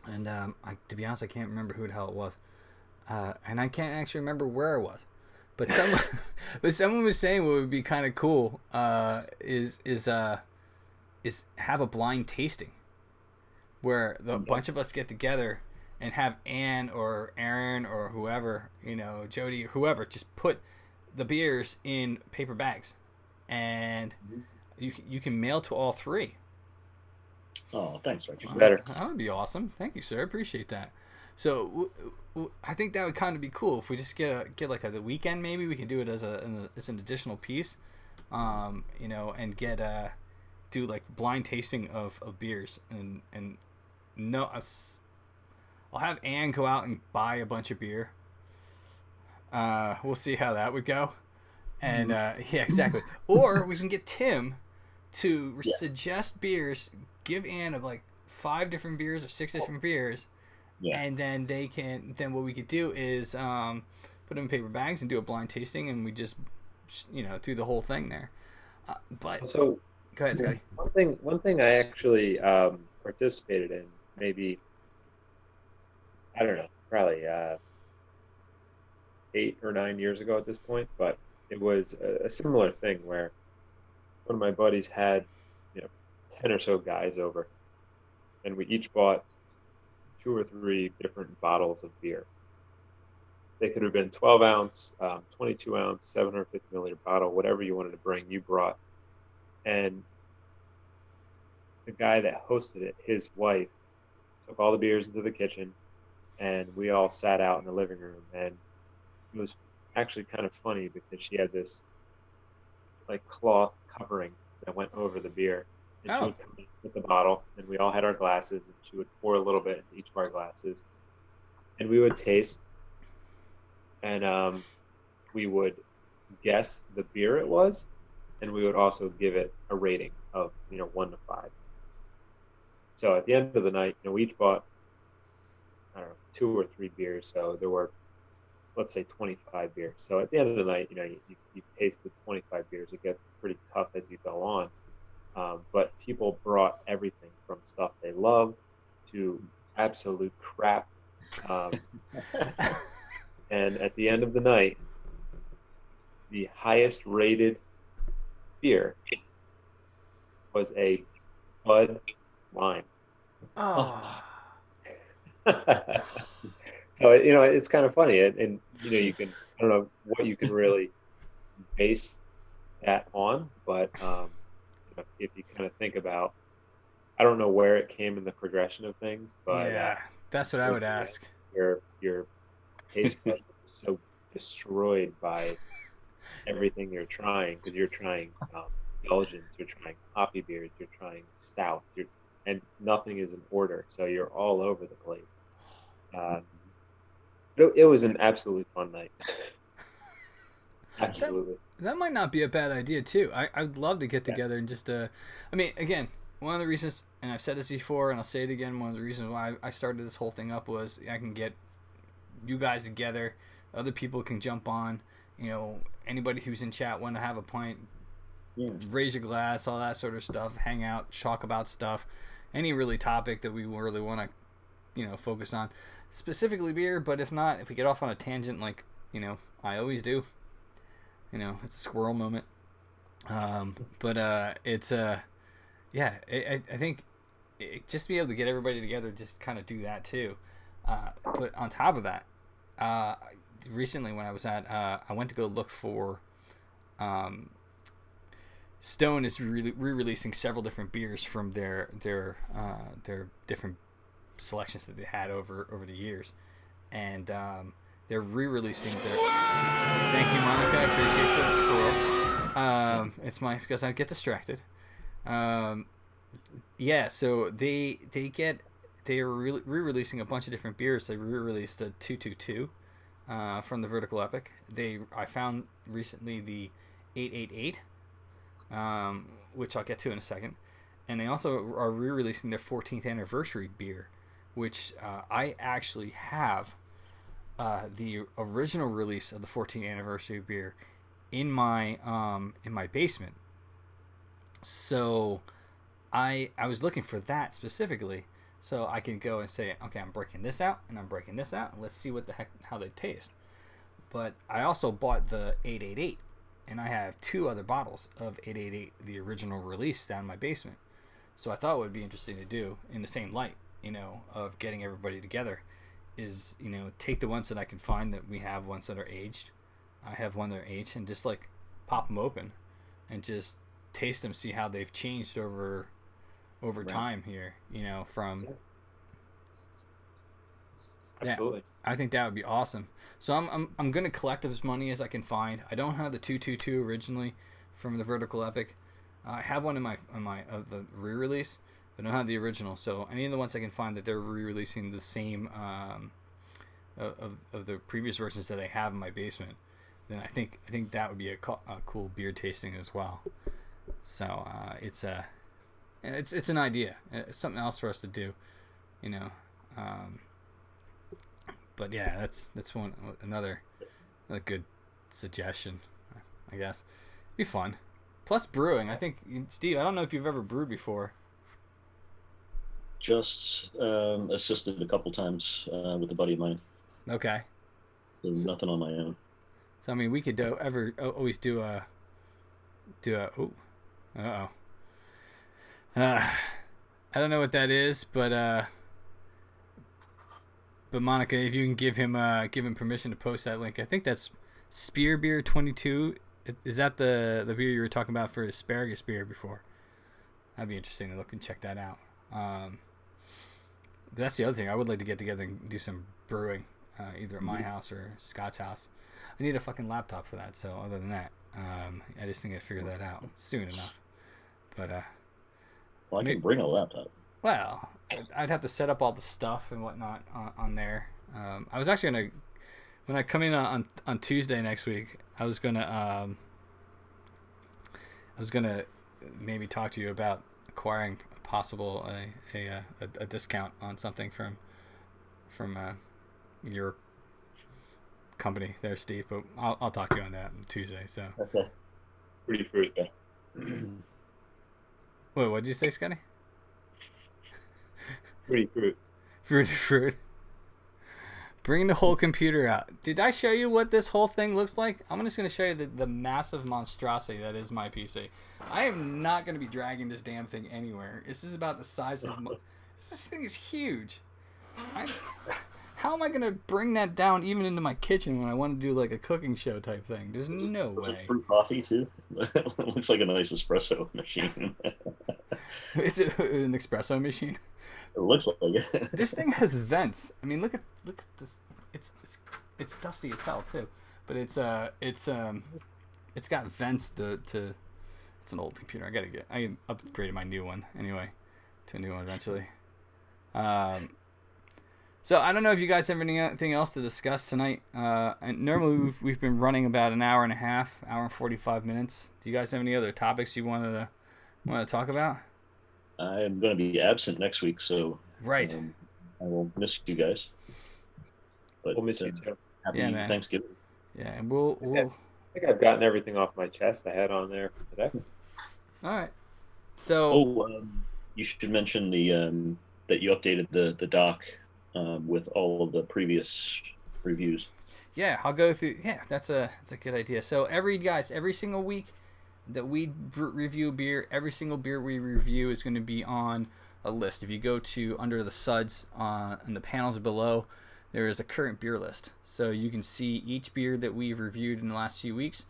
and to be honest, I can't remember who the hell it was, and I can't actually remember where it was, but someone was saying what would be kind of cool is have a blind tasting where the bunch of us get together and have Ann or Aaron or whoever, Jody or whoever, just put the beers in paper bags, and you can mail to all 3. Oh, thanks, Richard. Better. That would be awesome. Thank you, sir. Appreciate that. So I think that would kind of be cool if we just get the weekend. Maybe we can do it as an additional piece, and do like blind tasting of beers and no. I'll have Ann go out and buy a bunch of beer. We'll see how that would go. And yeah, exactly. Or we can get Tim to suggest beers, give Ann of like 5 different beers or 6 different beers, and then then what we could do is put them in paper bags and do a blind tasting, and we just do the whole thing there. But so go ahead, Scotty. One thing I actually participated in, maybe, I don't know, probably 8 or 9 years ago at this point, but it was a similar thing where one of my buddies had 10 or so guys over, and we each bought 2 or 3 different bottles of beer. They could have been 12 ounce, 22 ounce, 750 milliliter bottle, whatever you wanted to bring, you brought. And the guy that hosted it, his wife, took all the beers into the kitchen, and we all sat out in the living room. And it was actually kind of funny because she had this like cloth covering that went over the beer, and she Oh. would come in with the bottle, and we all had our glasses, and she would pour a little bit into each of our glasses, and we would taste, and we would guess the beer it was, and we would also give it a rating of 1 to 5. So at the end of the night, we each bought, I don't know, 2 or 3 beers, so there were, let's say, 25 beers. So at the end of the night, you tasted 25 beers. It gets pretty tough as you go on. But people brought everything from stuff they loved to absolute crap. And at the end of the night, the highest rated beer was a Bud Lime. Oh. So it's kind of funny, and you can, I don't know what you can really base that on, but if you kind of think about, I don't know where it came in the progression of things, but Yeah, that's what I would ask. Your taste buds are so destroyed by everything you're trying, because you're trying Belgians, you're trying hoppy beers, you're trying stouts, and nothing is in order, so you're all over the place. It was an absolutely fun night. Absolutely. That might not be a bad idea too. I'd love to get together and just I mean, again, one of the reasons, and I've said this before and I'll say it again, one of the reasons why I started this whole thing up was I can get you guys together, other people can jump on, anybody who's in chat want to have a pint, raise your glass, all that sort of stuff, hang out, talk about stuff, any really topic that we really want to focus on, specifically beer. But if not, if we get off on a tangent like I always do, it's a squirrel moment. But it's yeah, I think just be able to get everybody together, just kind of do that too. But on top of that, recently when I was at, I went to go look for, Stone is re-releasing several different beers from their different selections that they had over the years, and they're re-releasing their. Thank you, Monica. I appreciate for the squirrel. It's because I get distracted. Yeah, so they're re-releasing a bunch of different beers. They re-released a 222 from the Vertical Epic. I found recently the 888, which I'll get to in a second, and they also are re-releasing their 14th anniversary beer, which I actually have the original release of the 14th anniversary beer in my basement. So I was looking for that specifically, so I can go and say, okay, I'm breaking this out and I'm breaking this out, and let's see how they taste. But I also bought the 888, and I have 2 other bottles of 888, the original release, down in my basement. So I thought it would be interesting to do in the same light, of getting everybody together, is take the ones that I can find, that we have ones that are aged. I have one that are aged, and just like pop them open and just taste them, see how they've changed over time here, from. Absolutely. Yeah, I think that would be awesome. So I'm gonna collect as money as I can find. I don't have the 222 originally from the Vertical Epic. I have one in my of the re-release, but I don't have the original. So any of the ones I can find that they're re-releasing the same of the previous versions that I have in my basement, then I think that would be a cool beer tasting as well. So it's an idea. It's something else for us to do, But yeah, that's another good suggestion, I guess. It'd be fun. Plus brewing. I think, Steve, I don't know if you've ever brewed before. Just assisted a couple times with a buddy of mine. Okay. There's nothing on my own. So I mean, we could always do a. Oh, I don't know what that is, but Monica, if you can give him permission to post that link. I think that's Spear Beer 22. Is that the beer you were talking about for asparagus beer before? That'd be interesting to look and check that out. But that's the other thing. I would like to get together and do some brewing, either at my house or Scott's house. I need a fucking laptop for that. So other than that, I just need to figure that out soon enough. But Well, I can bring a laptop. well, I'd have to set up all the stuff and whatnot on there. I was actually gonna, when I come in on Tuesday next week, I was gonna maybe talk to you about acquiring possible a discount on something from your company there, Steve. But I'll talk to you on that on Tuesday. So. Okay. Pretty fruit. Yeah. Wait, what did you say, Scotty? Pretty fruit. Fruit. Bring the whole computer out. Did I show you what this whole thing looks like? I'm just going to show you the massive monstrosity that is my PC. I am not going to be dragging this damn thing anywhere. This is about the size of... This thing is huge. How am I going to bring that down even into my kitchen when I want to do like a cooking show type thing? There's no way. Is it fruit coffee too? It looks like a nice espresso machine. It's an espresso machine. It looks like it. This thing has vents. I mean, look at this. It's dusty as hell too, but it's got vents to. It's an old computer. I upgraded my new one anyway, to a new one eventually. So I don't know if you guys have anything else to discuss tonight. And normally we've been running about an hour and a half, hour and 45 minutes. Do you guys have any other topics you want to talk about? I am going to be absent next week, so right. I will miss you guys. But We'll miss you too. Happy Yeah, man. Thanksgiving. Yeah, and we'll. I think I've gotten everything off my chest I had on there for today. All right. So. Oh, you should mention that you updated the doc with all of the previous reviews. Yeah, I'll go through. Yeah, that's a good idea. So every single week that we review beer, every single beer we review is going to be on a list. If you go to under the Suds in the panels below, there is a current beer list. So you can see each beer that we've reviewed in the last few weeks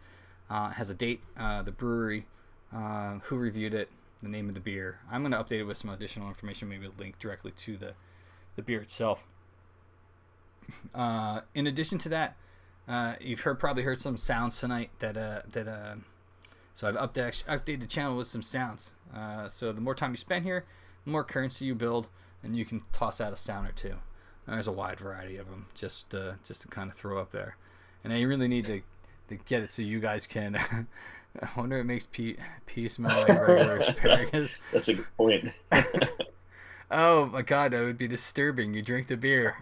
has a date, the brewery, who reviewed it, the name of the beer. I'm going to update it with some additional information, maybe a link directly to the beer itself. In addition to that, you've probably heard some sounds tonight so I've updated the channel with some sounds. So the more time you spend here, the more currency you build, and you can toss out a sound or two. There's a wide variety of them, just to kind of throw up there. And I really need to get it so you guys can. I wonder if it makes pee smell like regular asparagus. That's a good point. Oh my God, that would be disturbing. You drink the beer.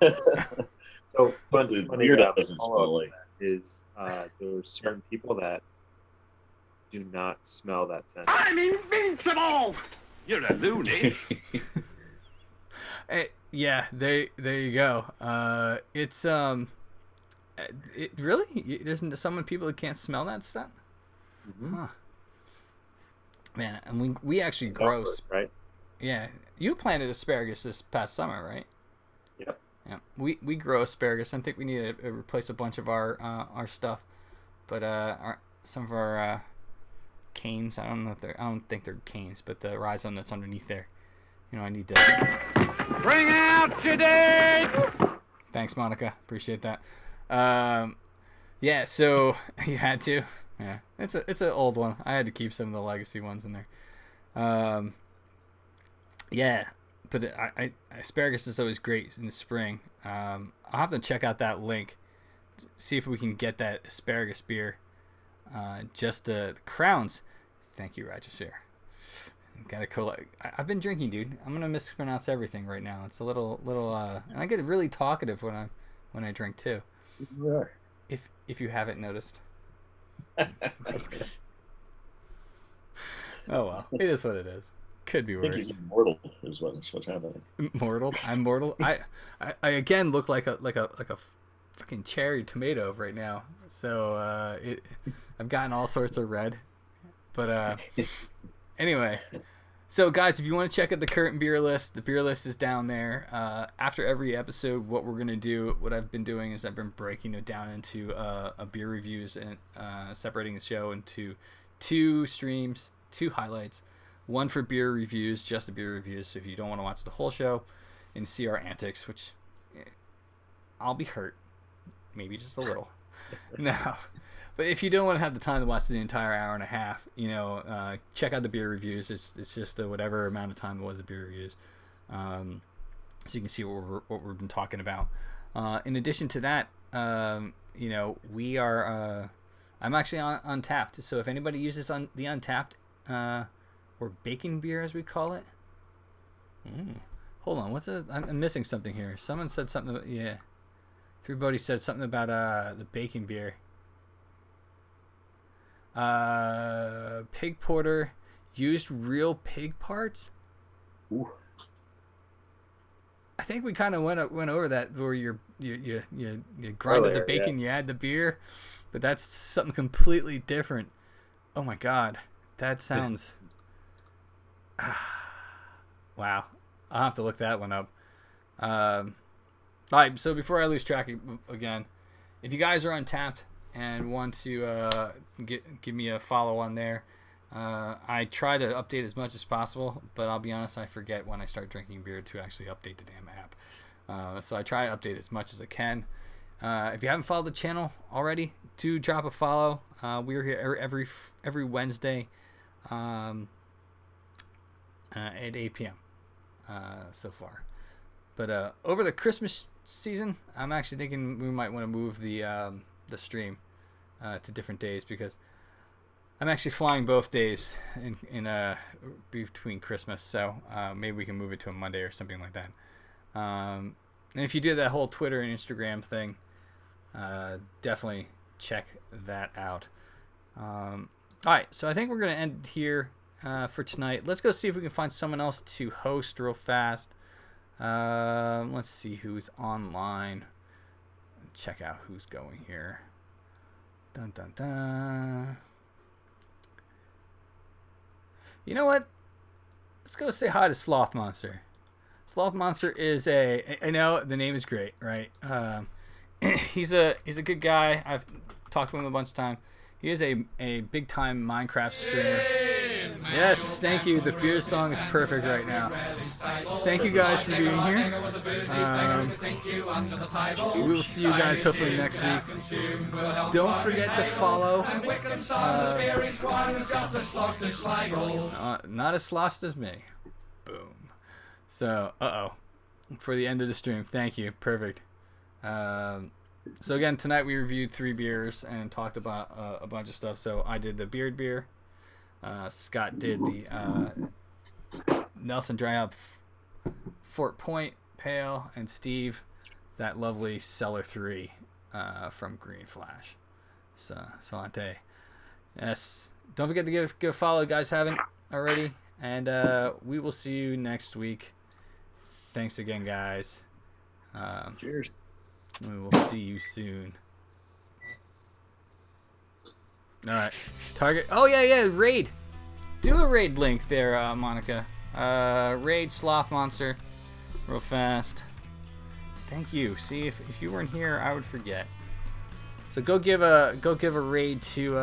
So funny beer doesn't smell like. Is there are certain people that do not smell that scent. I'm invincible! You're a loony. Yeah, there you go. It's it really there's some people that can't smell that scent. Mm-hmm. Huh. Man, and we actually grow. Right? Yeah, you planted asparagus this past summer, right? Yep. Yeah, we grow asparagus. I think we need to replace a bunch of our stuff, but some of our canes. I don't think they're canes, but the rhizome that's underneath there. You know, I need to Bring out today! Thanks, Monica. Appreciate that. Yeah, so you had to. Yeah, it's an old one. I had to keep some of the legacy ones in there. Yeah, but asparagus is always great in the spring. I'll have to check out that link, see if we can get that asparagus beer. Just the crowns. Thank you, Register. Gotta collect. I've been drinking, dude. I'm gonna mispronounce everything right now. It's a little. And I get really talkative when I drink too. You are. If you haven't noticed. Oh well, it is what it is. Could be I think worse. he's immortal is what's happening. Mortal. I'm mortal. I again look like a fucking cherry tomato right now. So I've gotten all sorts of red. But anyway, so guys, if you want to check out the current beer list, the beer list is down there. After every episode, what we're gonna do, what I've been doing is I've been breaking it down into a beer reviews and separating the show into 2 streams, 2 highlights. One for beer reviews, just the beer reviews. So if you don't want to watch the whole show and see our antics, which I'll be hurt, maybe just a little. No, But if you don't want to have the time to watch the entire hour and a half, check out the beer reviews. It's just whatever amount of time it was the beer reviews, so you can see what we've been talking about. In addition to that, we are. I'm actually on Untapped. So if anybody uses the Untapped or bacon beer as we call it. Hold on, I'm missing something here. Someone said something about, Three Bodie said something about the bacon beer. Pig porter used real pig parts. Ooh. I think we kind of went over that where you grinded the bacon, you add the beer, but that's something completely different. Oh my god, that sounds. Wow, I'll have to look that one up. All right, so before I lose track again, if you guys are Untapped and want to give me a follow on there, I try to update as much as possible, but I'll be honest, I forget when I start drinking beer to actually update the damn app. So I try to update as much as I can. If you haven't followed the channel already, do drop a follow. We're here every Wednesday at 8 p.m. So far. But over the Christmas season, I'm actually thinking we might want to move the stream to different days, because I'm actually flying both days in between Christmas, so maybe we can move it to a Monday or something like that. And if you do that whole Twitter and Instagram thing, definitely check that out. All right, so I think we're going to end here for tonight. Let's go see if we can find someone else to host real fast. Let's see who's online. Check out who's going here. Dun dun dun. You know what? Let's go say hi to Sloth Monster. Sloth Monster is I know the name is great, right? He's a good guy. I've talked to him a bunch of times. He is a big time Minecraft streamer. Yes, thank you. The beer song is perfect right now. Thank you guys for being here. We will see you guys hopefully next week. Don't forget to follow. Not as sloshed as me. Boom. So, for the end of the stream. Thank you. Perfect. So again, tonight we reviewed 3 beers and talked about a bunch of stuff. So I did the beard beer. Scott did the Nelson Dry Hop Fort Point Pale, and Steve that lovely Cellar 3 from Green Flash. So, Salante. Yes. Don't forget to give a follow, guys, haven't already. And we will see you next week. Thanks again, guys. Cheers. We will see you soon. All right. Target. Oh, yeah. Raid. Do a raid link there, Monica. Raid Sloth Monster. Real fast. Thank you. See, if you weren't here, I would forget. So go give a raid to